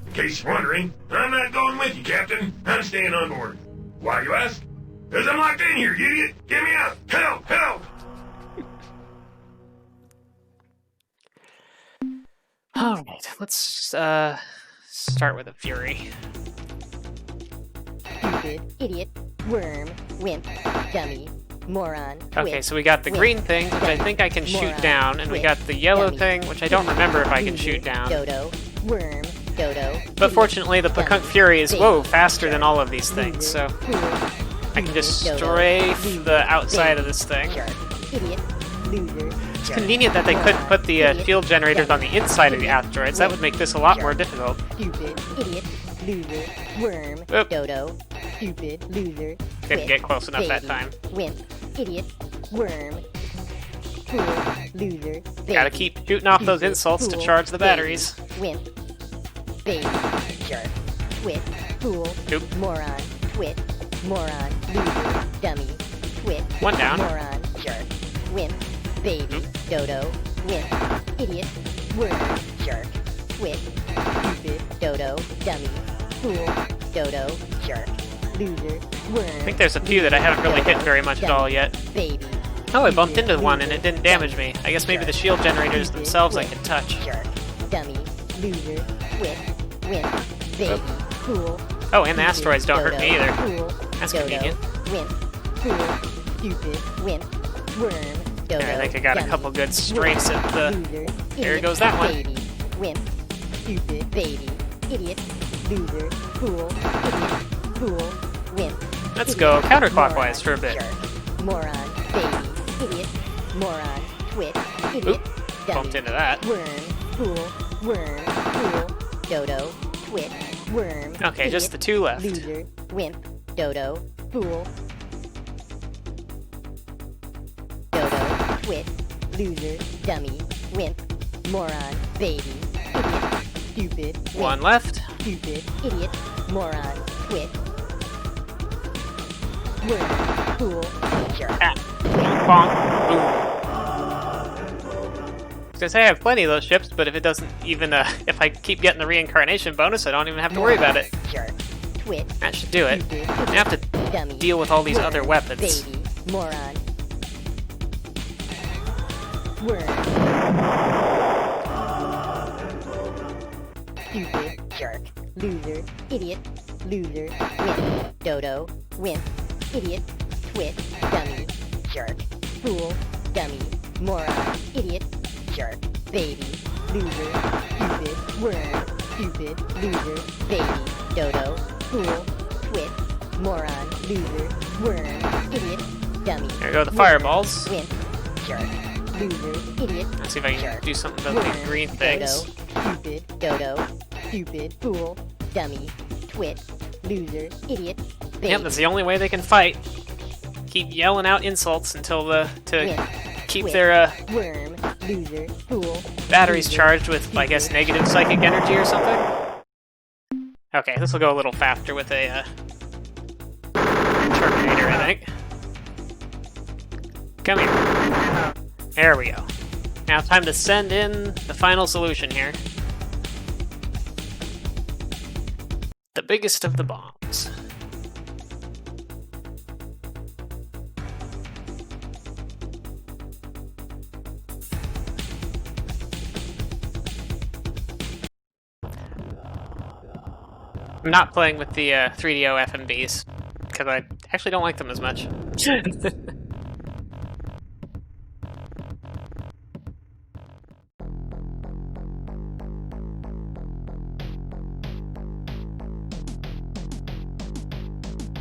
In case you're wondering, I'm not going with you, Captain. I'm staying on board. Why, you ask? Because I'm locked in here, you idiot! Get me out! Help! Help! Alright, let's start with a Fury. Stupid, idiot, worm, wimp, dummy, moron, Okay, twit, so we got the wimp, green thing, which I dummy, think I can shoot moron, down, and we twit, got the yellow dummy, thing, which I don't remember if I can loser, shoot down. Dodo, worm, dodo. But idiot, fortunately, the dummy, Pekunk Fury is, baby, whoa, faster than jerk, all of these things, loser, so fool, I can just dodo, strafe loser, the outside of baby, this thing. jerk, idiot, loser, It's jerk, convenient that they couldn't moron, put the idiot, field generators on the dummy, inside of the idiot, asteroids. That would make this a lot more jerk, difficult. Stupid, idiot, loser, worm, Oop. dodo, stupid, loser, Didn't twit, get close enough that baby, time. Wimp, idiot, worm, fool, loser, baby. Gotta keep shooting off those stupid, insults to fool, charge the baby, batteries. Wimp, baby, jerk, twit, fool, Oop. moron, twit, moron, loser, dummy, twit, One down. moron, jerk, wimp, baby, Oop. dodo, wimp, idiot, worm, jerk, twit, stupid, dodo, dummy, fool, dodo, jerk, loser, worm. I think there's a few that I haven't really hit very much at all yet. Baby. Oh, I bumped into loser, one and it didn't damage me. I guess maybe the shield generators stupid, themselves I wimp, can touch. Jerk, dummy, loser, twit, wimp, baby, fool. Oh, and the loser, asteroids don't hurt me dodo, either. Fool, That's dodo, convenient. Wimp, fool, stupid, wimp, worm, dodo, I think I got a dummy, couple good strafes wimp, at the... loser, There idiot, goes that one. Baby, wimp, stupid, baby, idiot, loser, fool, idiot, fool, wimp. Let's idiot, go counterclockwise moron, for a bit. Jerk, moron, baby, idiot, moron, twit, idiot, Oop, dummy, bumped into that. worm, fool, dodo, twit, worm. Okay, just idiot, the two left. Loser, wimp, dodo, fool. Dodo, twit, loser, dummy, wimp, moron, baby, idiot, stupid, wimp, One left. stupid, idiot, moron, twit. Worm, fool, jerk. Ah. Bonk. Boom. I was gonna say I have plenty of those ships, but if it doesn't even, if I keep getting the reincarnation bonus, I don't even have to worry about it. Jerk, twit, That should do it. stupid, I have to dummy, deal with all these worm, other weapons. Baby, moron. Worm. Stupid, jerk, loser, idiot, loser, wimp, dodo, wimp, idiot, twit, dummy, jerk, fool, dummy, moron, idiot, jerk, baby, loser, stupid, worm, stupid, loser, baby, dodo, fool, twit, moron, loser, worm, idiot, dummy. There go the worm, fireballs. Wimp, jerk, loser, idiot. Let's see if I can jerk, do something about these worm, green things. Dodo, stupid, fool, dummy, twit, loser, idiot, baby. Yep, that's the only way they can fight. Keep yelling out insults until to Wimp, keep twit, their worm, loser, fool, batteries loser, charged with, I guess, stupid. negative psychic energy or something. Okay, this will go a little faster with a Terminator, I think. Come here. There we go. Now it's time to send in the final solution here. The biggest of the bombs. I'm not playing with the 3DO FMVs because I Actually don't like them as much.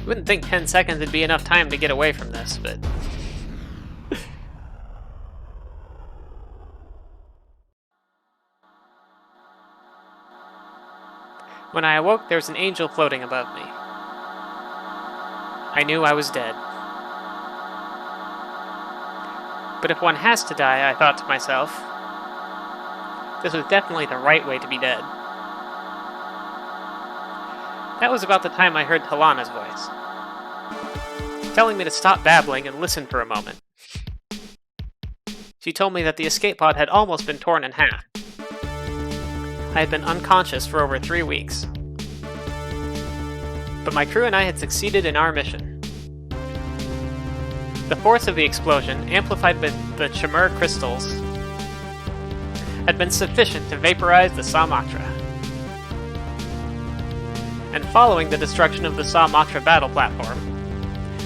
Wouldn't think 10 seconds would be enough time to get away from this, but... When I awoke, there was an angel floating above me. I knew I was dead. But if one has to die, I thought to myself, this was definitely the right way to be dead. That was about the time I heard Talana's voice, telling me to stop babbling and listen for a moment. She told me that the escape pod had almost been torn in half. I had been unconscious for over 3 weeks. But my crew and I had succeeded in our mission. The force of the explosion, amplified by the Chimera crystals, had been sufficient to vaporize the Samatra. And following the destruction of the Samatra battle platform,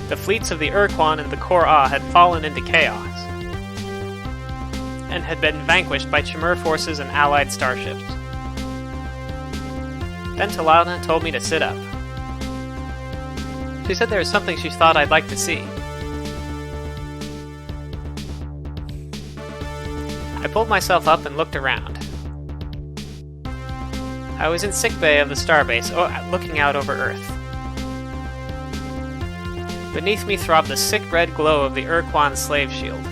the fleets of the Ur-Quan and the Kor-Ah had fallen into chaos, and had been vanquished by Chimera forces and allied starships. Then Talana told me to sit up. She said there was something she thought I'd like to see. I pulled myself up and looked around. I was in sickbay of the starbase, looking out over Earth. Beneath me throbbed the sick red glow of the Ur-Quan slave shield.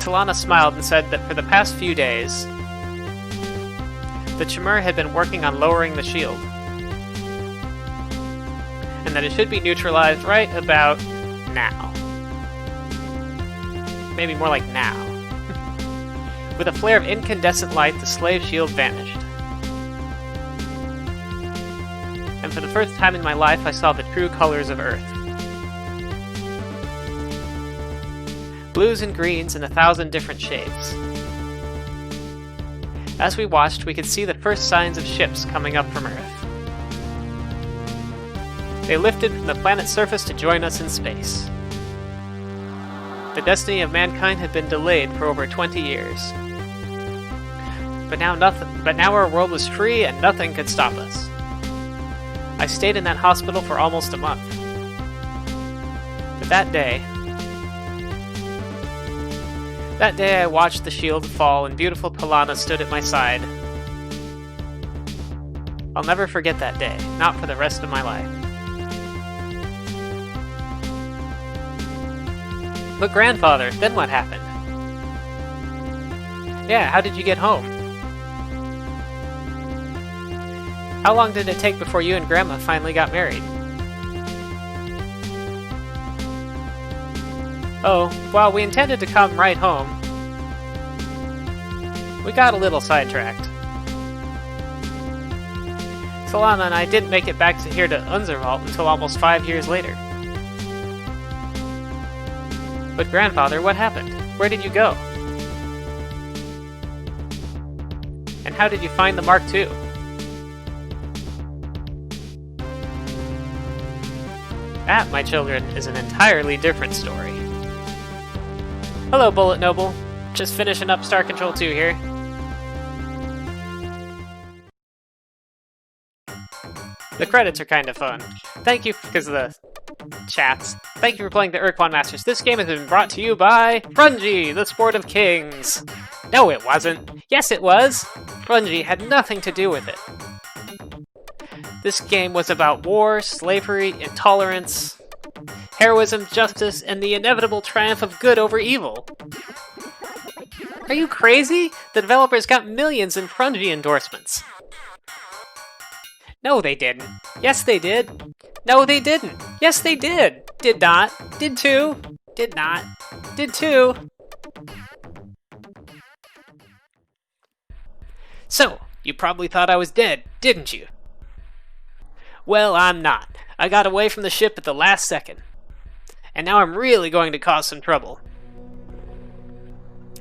Talana smiled and said that for the past few days, the Chimera had been working on lowering the shield, and that it should be neutralized right about now. Maybe more like now. With a flare of incandescent light, the slave shield vanished. And for the first time in my life, I saw the true colors of Earth. Blues and greens in 1,000 different shades. As we watched, we could see the first signs of ships coming up from Earth. They lifted from the planet's surface to join us in space. The destiny of mankind had been delayed for over 20 years. But now our world was free and nothing could stop us. I stayed in that hospital for almost a month. But that day I watched the shield fall and beautiful Talana stood at my side. I'll never forget that day, not for the rest of my life. But grandfather, then what happened? Yeah, how did you get home? How long did it take before you and Grandma finally got married? Oh, well, we intended to come right home. We got a little sidetracked. Talana and I didn't make it back to here to Unzerwald until almost 5 years later. But grandfather, what happened? Where did you go? And how did you find the Mark II? That, my children, is an entirely different story. Hello, Bullet Noble. Just finishing up Star Control 2 here. The credits are kind of fun. Thank you, because of the chats. Thank you for playing the Ur-Quan Masters. This game has been brought to you by Frungy, the Sport of Kings. No, it wasn't. Yes, it was. Frungy had nothing to do with it. This game was about war, slavery, intolerance, heroism, justice, and the inevitable triumph of good over evil. Are you crazy? The developers got millions in Frungy endorsements. No, they didn't. Yes, they did. No, they didn't. Yes, they did. Did not. Did too. Did not. Did too. So, you probably thought I was dead, didn't you? Well, I'm not. I got away from the ship at the last second. And now I'm really going to cause some trouble.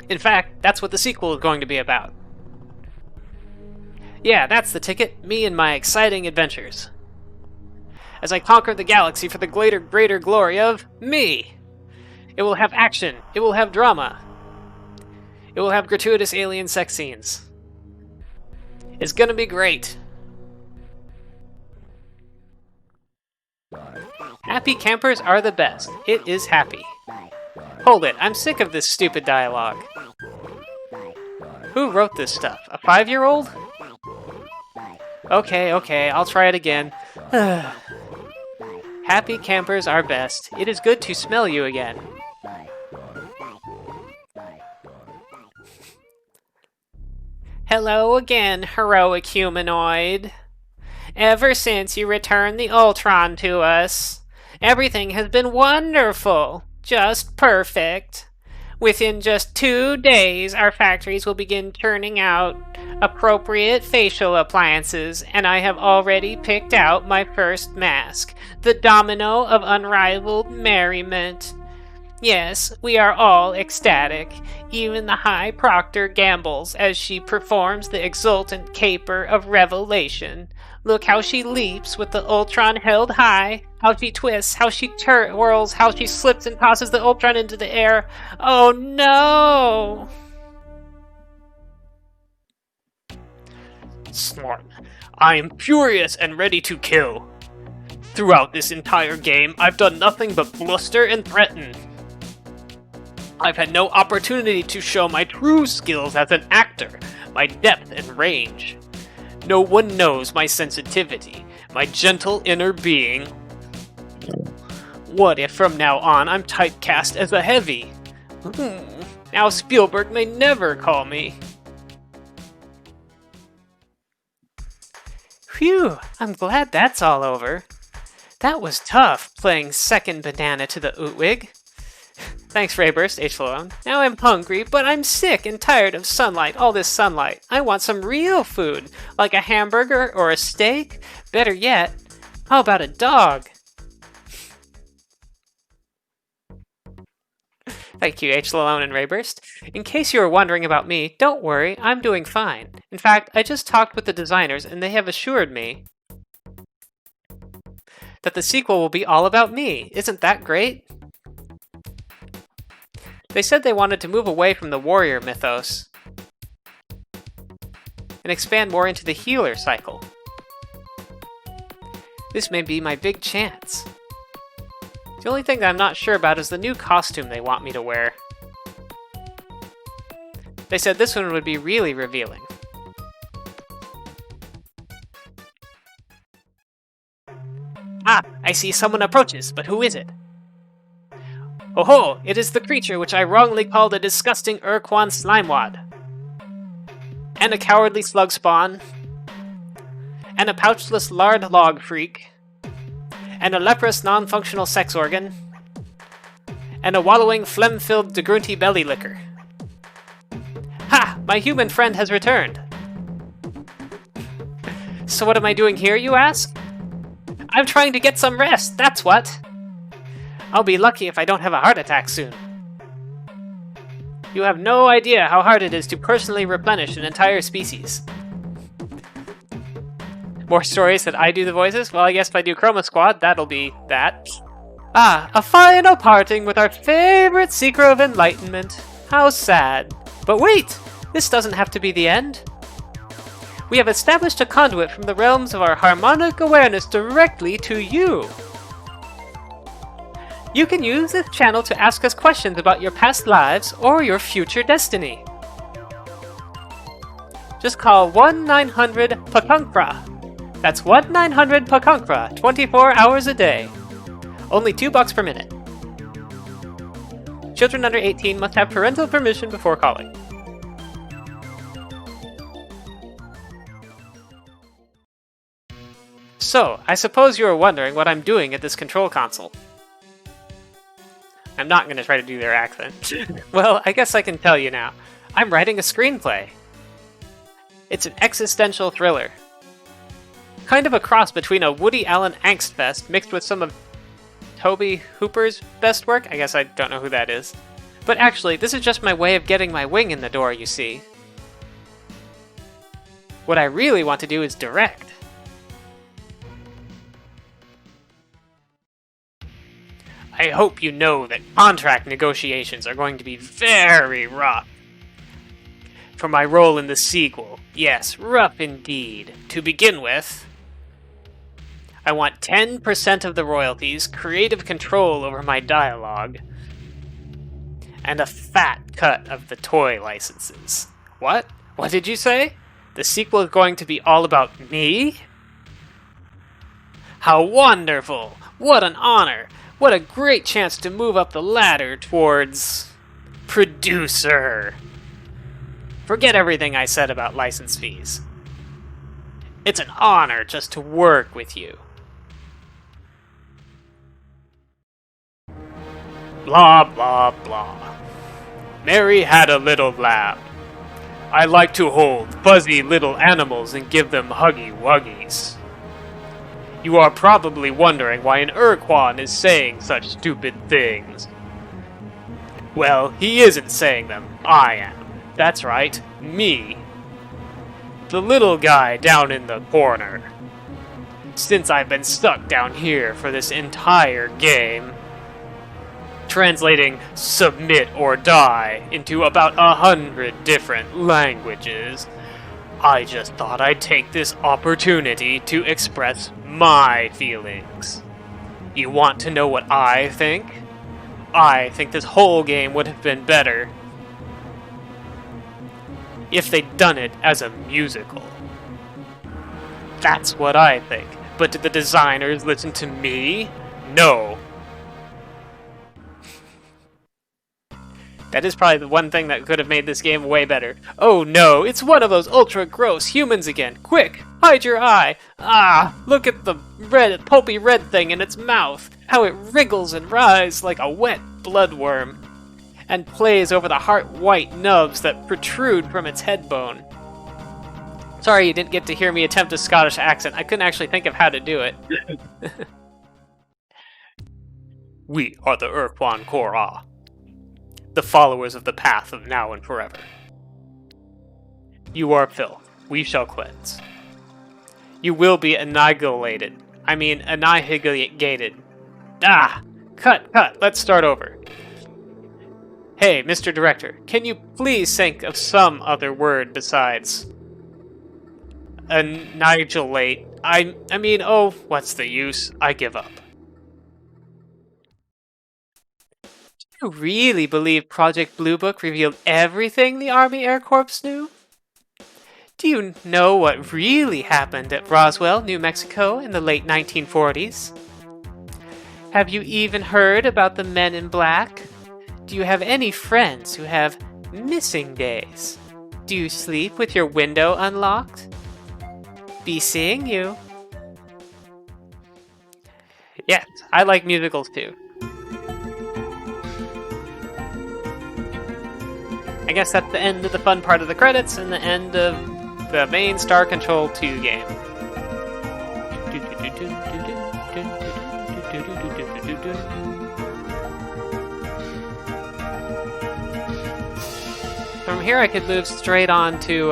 In fact, that's what the sequel is going to be about. Yeah, that's the ticket. Me and my exciting adventures. as I conquer the galaxy for the greater glory of me. It will have action. It will have drama. It will have gratuitous alien sex scenes. It's gonna be great. Happy campers are the best. It is happy. Hold it, I'm sick of this stupid dialogue. Who wrote this stuff? A 5-year-old? Okay, I'll try it again. Happy campers are best. It is good to smell you again. Hello again, heroic humanoid. Ever since you returned the Ur-Quan to us, everything has been wonderful. Just perfect. Within just 2 days, our factories will begin turning out appropriate facial appliances, and I have already picked out my first mask, the domino of unrivaled merriment. Yes, we are all ecstatic. Even the High Proctor gambles as she performs the exultant caper of revelation. Look how she leaps with the Ur-Quan held high, how she twists, how she whirls, how she slips and tosses the Ur-Quan into the air. Oh no! Snort. I am furious and ready to kill. Throughout this entire game, I've done nothing but bluster and threaten. I've had no opportunity to show my true skills as an actor, my depth and range. No one knows my sensitivity, my gentle inner being. What if from now on I'm typecast as a heavy? Now Spielberg may never call me. Phew, I'm glad that's all over. That was tough, playing second banana to the Utwig. Thanks, Rayburst, H. Malone. Now I'm hungry, but I'm sick and tired of sunlight, all this sunlight. I want some real food, like a hamburger or a steak. Better yet, how about a dog? Thank you, H. Malone and Rayburst. In case you were wondering about me, don't worry, I'm doing fine. In fact, I just talked with the designers and they have assured me that the sequel will be all about me. Isn't that great? They said they wanted to move away from the warrior mythos and expand more into the healer cycle. This may be my big chance. The only thing that I'm not sure about is the new costume they want me to wear. They said this one would be really revealing. Ah, I see someone approaches, but who is it? Oh ho! It is the creature which I wrongly called a disgusting Ur-Quan slimewad. And a cowardly slug spawn. And a pouchless lard log freak. And a leprous non-functional sex organ. And a wallowing phlegm-filled degrunty belly licker. Ha! My human friend has returned! So what am I doing here, you ask? I'm trying to get some rest, that's what! I'll be lucky if I don't have a heart attack soon. You have no idea how hard it is to personally replenish an entire species. More stories that I do the voices? Well, I guess if I do Chroma Squad, that'll be that. Ah, a final parting with our favorite seeker of enlightenment. How sad. But wait! This doesn't have to be the end. We have established a conduit from the realms of our harmonic awareness directly to you. You can use this channel to ask us questions about your past lives or your future destiny. Just call 1-900-PAKUNKRA. That's 1-900-PAKUNKRA, 24 hours a day. Only $2 per minute. Children under 18 must have parental permission before calling. So, I suppose you are wondering what I'm doing at this control console. I'm not going to try to do their accent. Well, I guess I can tell you now. I'm writing a screenplay. It's an existential thriller. Kind of a cross between a Woody Allen angst fest mixed with some of Toby Hooper's best work. I guess I don't know who that is. But actually, this is just my way of getting my wing in the door, you see. What I really want to do is direct. I hope you know that contract negotiations are going to be very rough. For my role in the sequel, yes, rough indeed. To begin with, I want 10% of the royalties, creative control over my dialogue, and a fat cut of the toy licenses. What? What did you say? The sequel is going to be all about me? How wonderful! What an honor! What a great chance to move up the ladder towards... producer! Forget everything I said about license fees. It's an honor just to work with you. Blah, blah, blah. Mary had a little lamb. I like to hold fuzzy little animals and give them huggy-wuggies. You are probably wondering why an Ur-Quan is saying such stupid things. Well, he isn't saying them. I am. That's right, me. The little guy down in the corner. Since I've been stuck down here for this entire game, translating submit or die into about 100 different languages, I just thought I'd take this opportunity to express my feelings. You want to know what I think? I think this whole game would have been better if they'd done it as a musical. That's what I think. But did the designers listen to me? No. That is probably the one thing that could have made this game way better. Oh no, it's one of those ultra gross humans again. Quick, hide your eye. Ah, look at the red, pulpy red thing in its mouth. How it wriggles and writhes like a wet bloodworm, and plays over the heart-white nubs that protrude from its head bone. Sorry you didn't get to hear me attempt a Scottish accent. I couldn't actually think of how to do it. We are the Ur-Quan Korra, the followers of the path of now and forever. You are filth. We shall cleanse. You will be annihilated. Annihilated. Ah! Cut! Let's start over. Hey, Mr. Director, can you please think of some other word besides annihilate? Oh, what's the use? I give up. Do you really believe Project Blue Book revealed everything the Army Air Corps knew? Do you know what really happened at Roswell, New Mexico in the late 1940s? Have you even heard about the Men in Black? Do you have any friends who have missing days? Do you sleep with your window unlocked? Be seeing you. Yes, I like musicals too. I guess that's the end of the fun part of the credits and the end of the main Star Control 2 game. From here I could move straight on to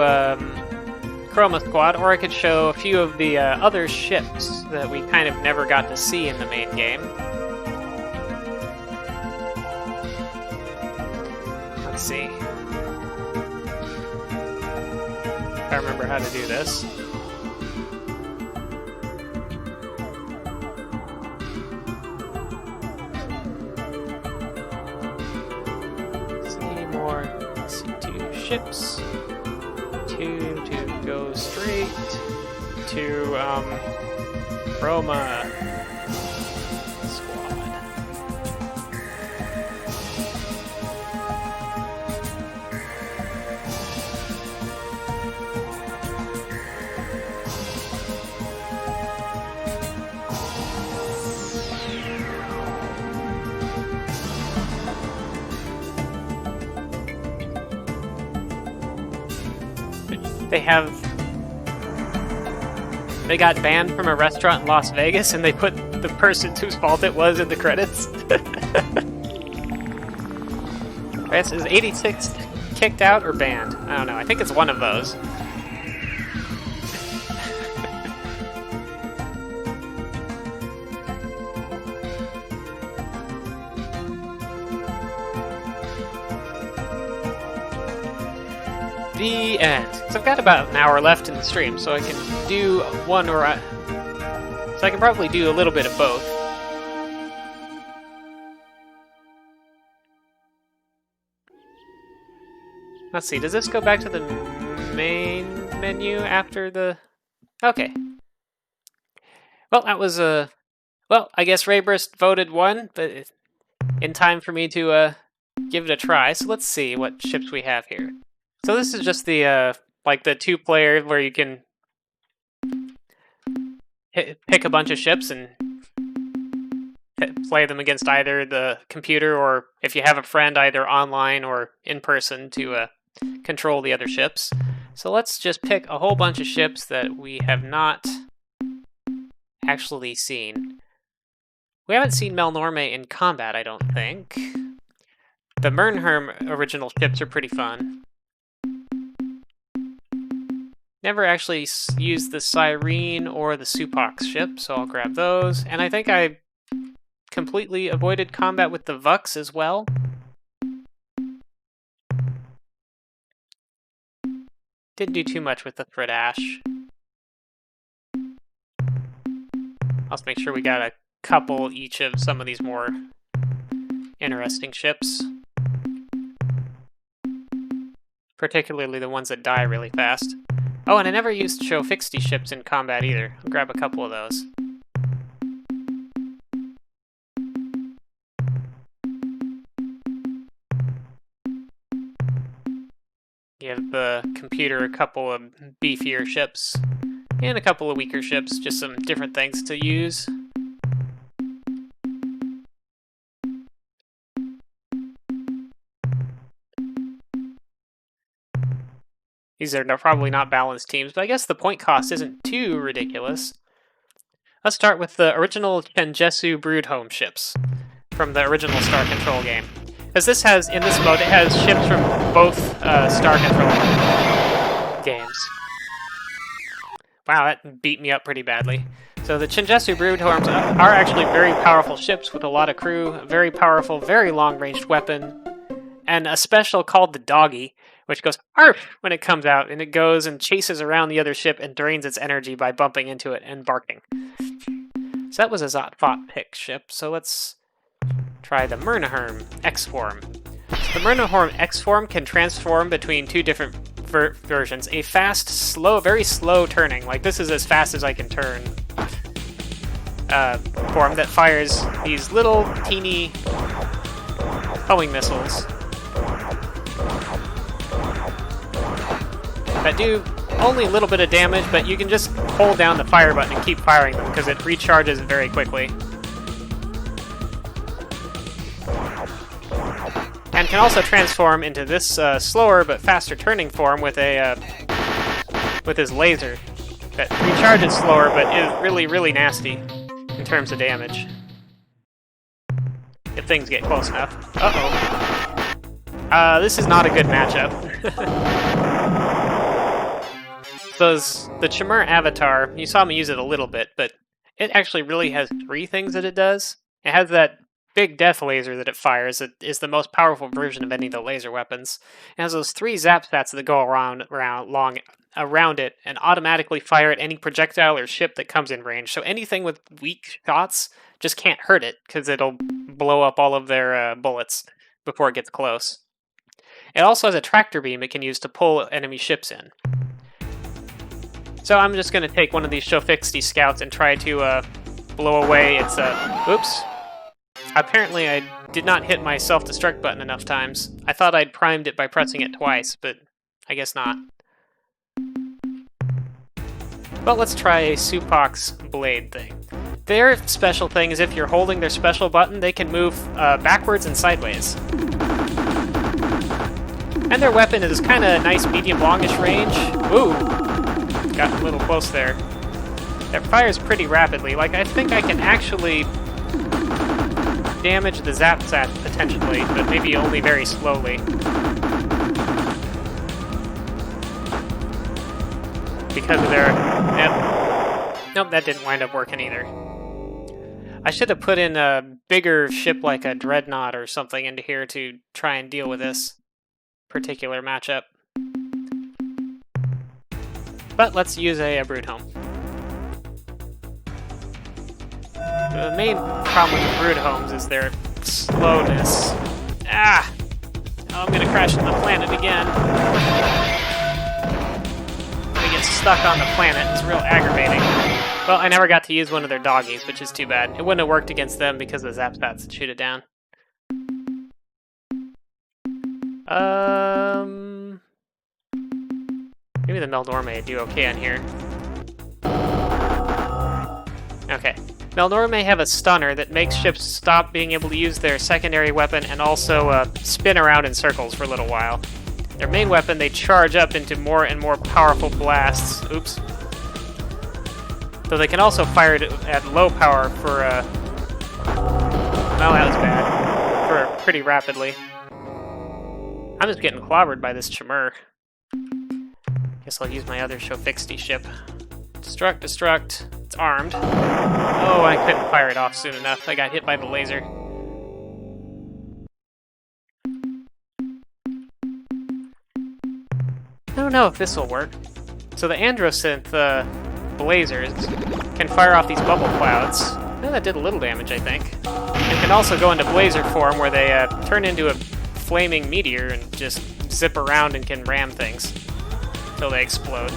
Chroma Squad, or I could show a few of the other ships that we kind of never got to see in the main game. Let's see. If I remember how to do this. Ships to go straight to Roma Squad. They got banned from a restaurant in Las Vegas and they put the person whose fault it was in the credits. Is 86 kicked out or banned? I don't know. I think it's one of those. The end. So I've got about an hour left in the stream, so I can do one or... so I can probably do a little bit of both. Let's see, does this go back to the main menu after the... Okay. Well, that was well, I guess Rayburst voted one, but in time for me to give it a try. So let's see what ships we have here. So this is just the like the 2-player where you can pick a bunch of ships and play them against either the computer or, if you have a friend, either online or in person to control the other ships. So let's just pick a whole bunch of ships that we have not actually seen. We haven't seen Melnorme in combat, I don't think. The Mernherm original ships are pretty fun. Never actually used the Syreen or the Supox ship, so I'll grab those. And I think I completely avoided combat with the Vux as well. Didn't do too much with the Threadash. Let's make sure we got a couple each of some of these more interesting ships. Particularly the ones that die really fast. Oh, and I never used Show Fixty ships in combat either. I'll grab a couple of those. Give the computer a couple of beefier ships. And a couple of weaker ships, just some different things to use. These are probably not balanced teams, but I guess the point cost isn't too ridiculous. Let's start with the original Chenjesu Broodhome ships from the original Star Control game. Because this has, in this mode, it has ships from both Star Control games. Wow, that beat me up pretty badly. So the Chenjesu Broodhomes are actually very powerful ships with a lot of crew, a very powerful, very long-ranged weapon, and a special called the Doggy, which goes arf when it comes out, and it goes and chases around the other ship and drains its energy by bumping into it and barking. So that was a Zot-Fot pick ship, so let's try the Myrnaherm X-Form. So the Myrnaherm X-Form can transform between two different versions. A fast, slow, very slow turning, like this is as fast as I can turn, form that fires these little teeny homing missiles that do only a little bit of damage, but you can just hold down the fire button and keep firing them because it recharges very quickly. And can also transform into this slower but faster turning form with a with his laser that recharges slower but is really, really nasty in terms of damage. If things get close enough. Uh-oh. This is not a good matchup. The Chimera Avatar, you saw me use it a little bit, but it actually really has 3 things that it does. It has that big death laser that it fires. It is the most powerful version of any of the laser weapons. It has those 3 zap stats that go around it and automatically fire at any projectile or ship that comes in range. So anything with weak shots just can't hurt it because it'll blow up all of their bullets before it gets close. It also has a tractor beam it can use to pull enemy ships in. So I'm just going to take one of these Shofixty scouts and try to blow away its... Oops. Apparently I did not hit my self-destruct button enough times. I thought I'd primed it by pressing it twice, but I guess not. But let's try a Supox blade thing. Their special thing is if you're holding their special button, they can move backwards and sideways. And their weapon is kind of nice medium-longish range. Ooh! Got a little close there. That fires pretty rapidly. Like, I think I can actually damage the zap sat potentially, but maybe only very slowly. Because of their... Nope, that didn't wind up working either. I should have put in a bigger ship like a Dreadnought or something into here to try and deal with this particular matchup. But let's use a brood home. The main problem with the brood homes is their slowness. Ah! Oh, I'm gonna crash into the planet again. I'm gonna get stuck on the planet. It's real aggravating. Well, I never got to use one of their doggies, which is too bad. It wouldn't have worked against them because of the Zapstats that shoot it down. Maybe the Meldor may do okay on here. Okay. Meldor may have a stunner that makes ships stop being able to use their secondary weapon and also spin around in circles for a little while. Their main weapon, they charge up into more and more powerful blasts. Oops. Though they can also fire it at low power for, well, that was bad. For pretty rapidly. I'm just getting clobbered by this Chimur. Guess I'll use my other Shofixty ship. Destruct, destruct. It's armed. Oh, I couldn't fire it off soon enough. I got hit by the laser. I don't know if this will work. So the Androsynth blazers can fire off these bubble clouds. Oh, that did a little damage, I think. They can also go into blazer form where they turn into a flaming meteor and just zip around and can ram things until they explode.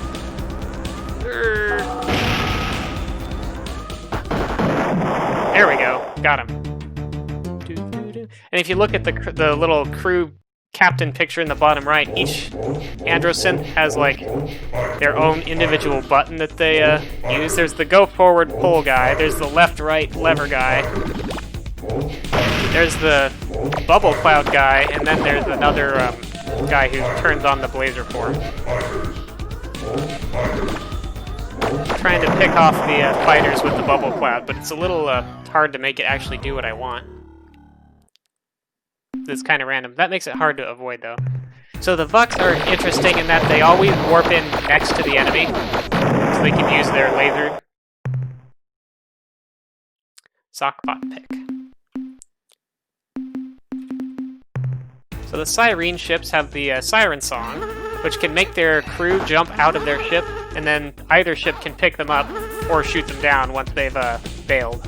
There we go. Got him. And if you look at the little crew captain picture in the bottom right, each Androsynth has like their own individual button that they use. There's the go forward pull guy, there's the left right lever guy, there's the bubble cloud guy, and then there's another guy who turns on the blazer form. Trying to pick off the fighters with the bubble cloud, but it's a little hard to make it actually do what I want. It's kind of random. That makes it hard to avoid, though. So the Vucks are interesting in that they always warp in next to the enemy, so they can use their laser. Sockbot pick. So the Syreen ships have the Siren Song, which can make their crew jump out of their ship, and then either ship can pick them up or shoot them down once they've bailed.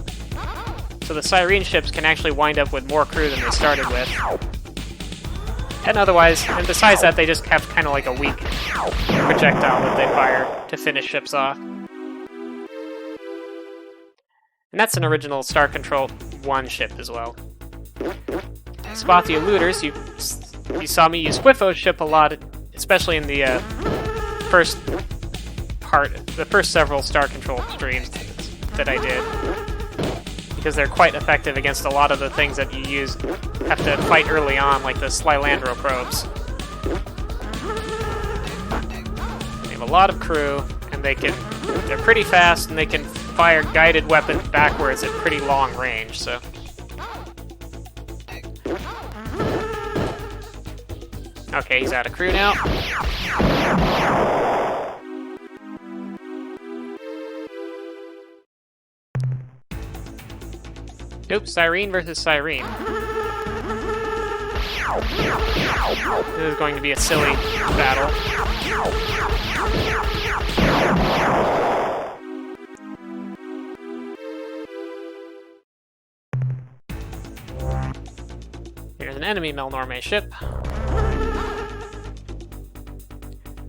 So the Syreen ships can actually wind up with more crew than they started with. And otherwise, and besides that, they just have kind of like a weak projectile that they fire to finish ships off. And that's an original Star Control 1 ship as well. Spot the Eluders, you saw me use Whiffo's ship a lot, especially in the first several Star Control streams that I did. Because they're quite effective against a lot of the things that you have to fight early on, like the Slylandro probes. They have a lot of crew, and they're pretty fast, and they can fire guided weapons backwards at pretty long range, so. Okay, he's out of crew now. Oops, Syreen versus Syreen. This is going to be a silly battle. Here's an enemy Melnorme ship.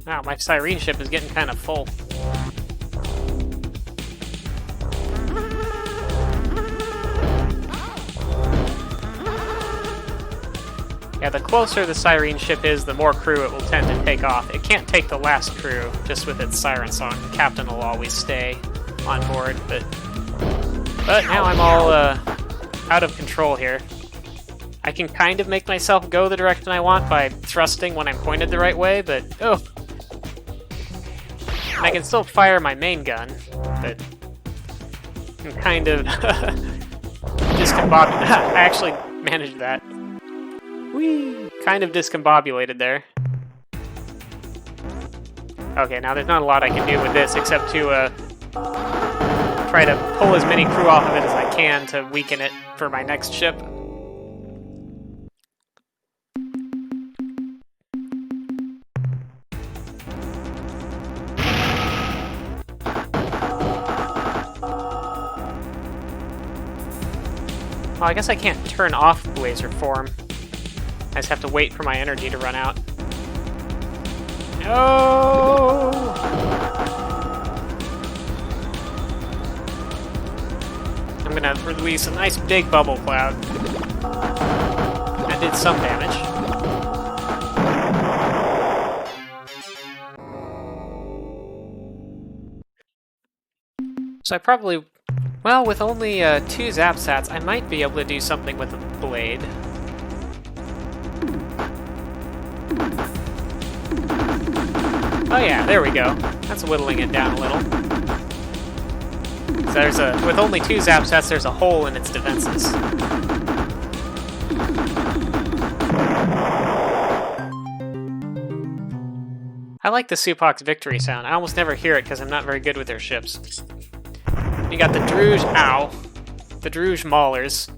Wow, my Syreen ship is getting kind of full. Yeah, the closer the Syreen ship is, the more crew it will tend to take off. It can't take the last crew just with its siren song. The captain will always stay on board, but now I'm all out of control here. I can kind of make myself go the direction I want by thrusting when I'm pointed the right way, but oh. And I can still fire my main gun, but I'm kind of discombobulated. I actually managed that. Whee! Kind of discombobulated there. Okay, now there's not a lot I can do with this except to try to pull as many crew off of it as I can to weaken it for my next ship. Well, I guess I can't turn off laser form. I just have to wait for my energy to run out. No! I'm gonna release a nice big bubble cloud. That did some damage. So I probably... Well, with only 2 zap sats, I might be able to do something with a blade. Oh yeah, there we go. That's whittling it down a little. So there's with only 2 zap sets, there's a hole in its defenses. I like the Supok's victory sound. I almost never hear it because I'm not very good with their ships. You got the Druge, the Druge Maulers,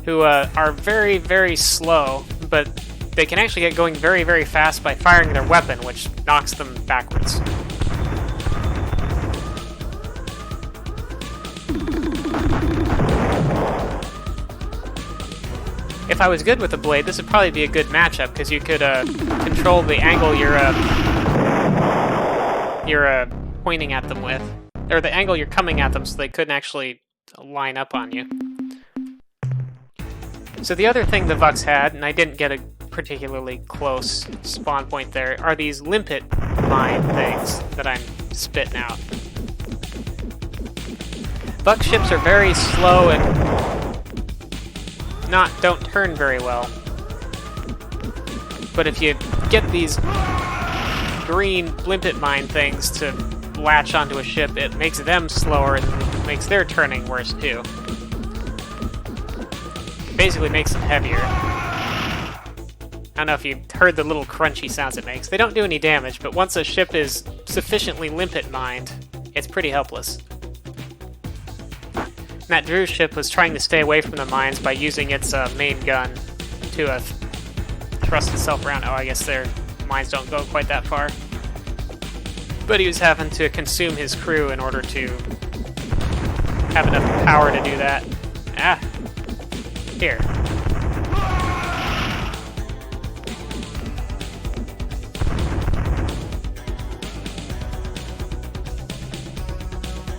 who are very, very slow, but they can actually get going very, very fast by firing their weapon, which knocks them backwards. If I was good with the blade, this would probably be a good matchup, because you could control the angle you're pointing at them with, or the angle you're coming at them, so they couldn't actually line up on you. So the other thing the Vux had, and I didn't get a particularly close spawn point there, are these limpet mine things that I'm spitting out. Vux ships are very slow and don't turn very well. But if you get these green limpet mine things to latch onto a ship, it makes them slower and makes their turning worse too. Basically makes them heavier. I don't know if you heard the little crunchy sounds it makes. They don't do any damage, but once a ship is sufficiently limpet mined, it's pretty helpless. And that Druge ship was trying to stay away from the mines by using its main gun to thrust itself around. Oh, I guess their mines don't go quite that far. But he was having to consume his crew in order to have enough power to do that. Ah! Here.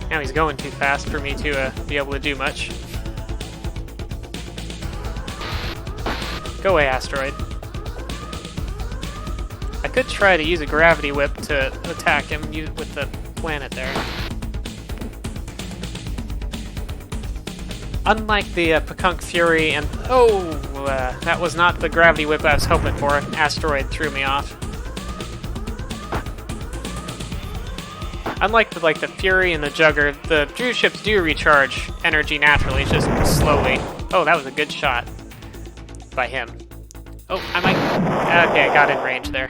Now he's going too fast for me to be able to do much. Go away, asteroid. I could try to use a gravity whip to attack him with the planet there. Unlike the Pakunk Fury and... Oh! That was not the gravity whip I was hoping for. Asteroid threw me off. Unlike the Fury and the Jugger, the Druge ships do recharge energy naturally, just slowly. Oh, that was a good shot by him. Oh, I might... Okay, I got in range there.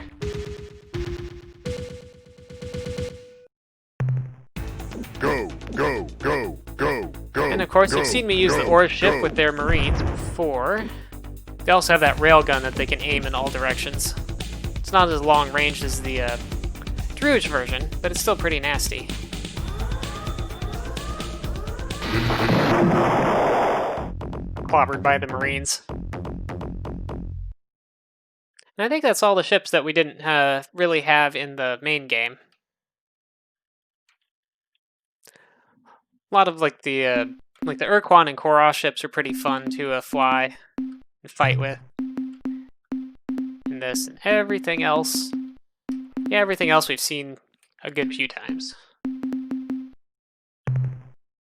Go, go, go, go, go. And of course, you've seen me use the Ur ship with their Marines before. They also have that railgun that they can aim in all directions. It's not as long range as the Druge version, but it's still pretty nasty. Clobbered by the Marines. And I think that's all the ships that we didn't really have in the main game. A lot of like the Ur-Quan and Korra ships are pretty fun to fly and fight with. And this and everything else. Yeah, everything else we've seen a good few times.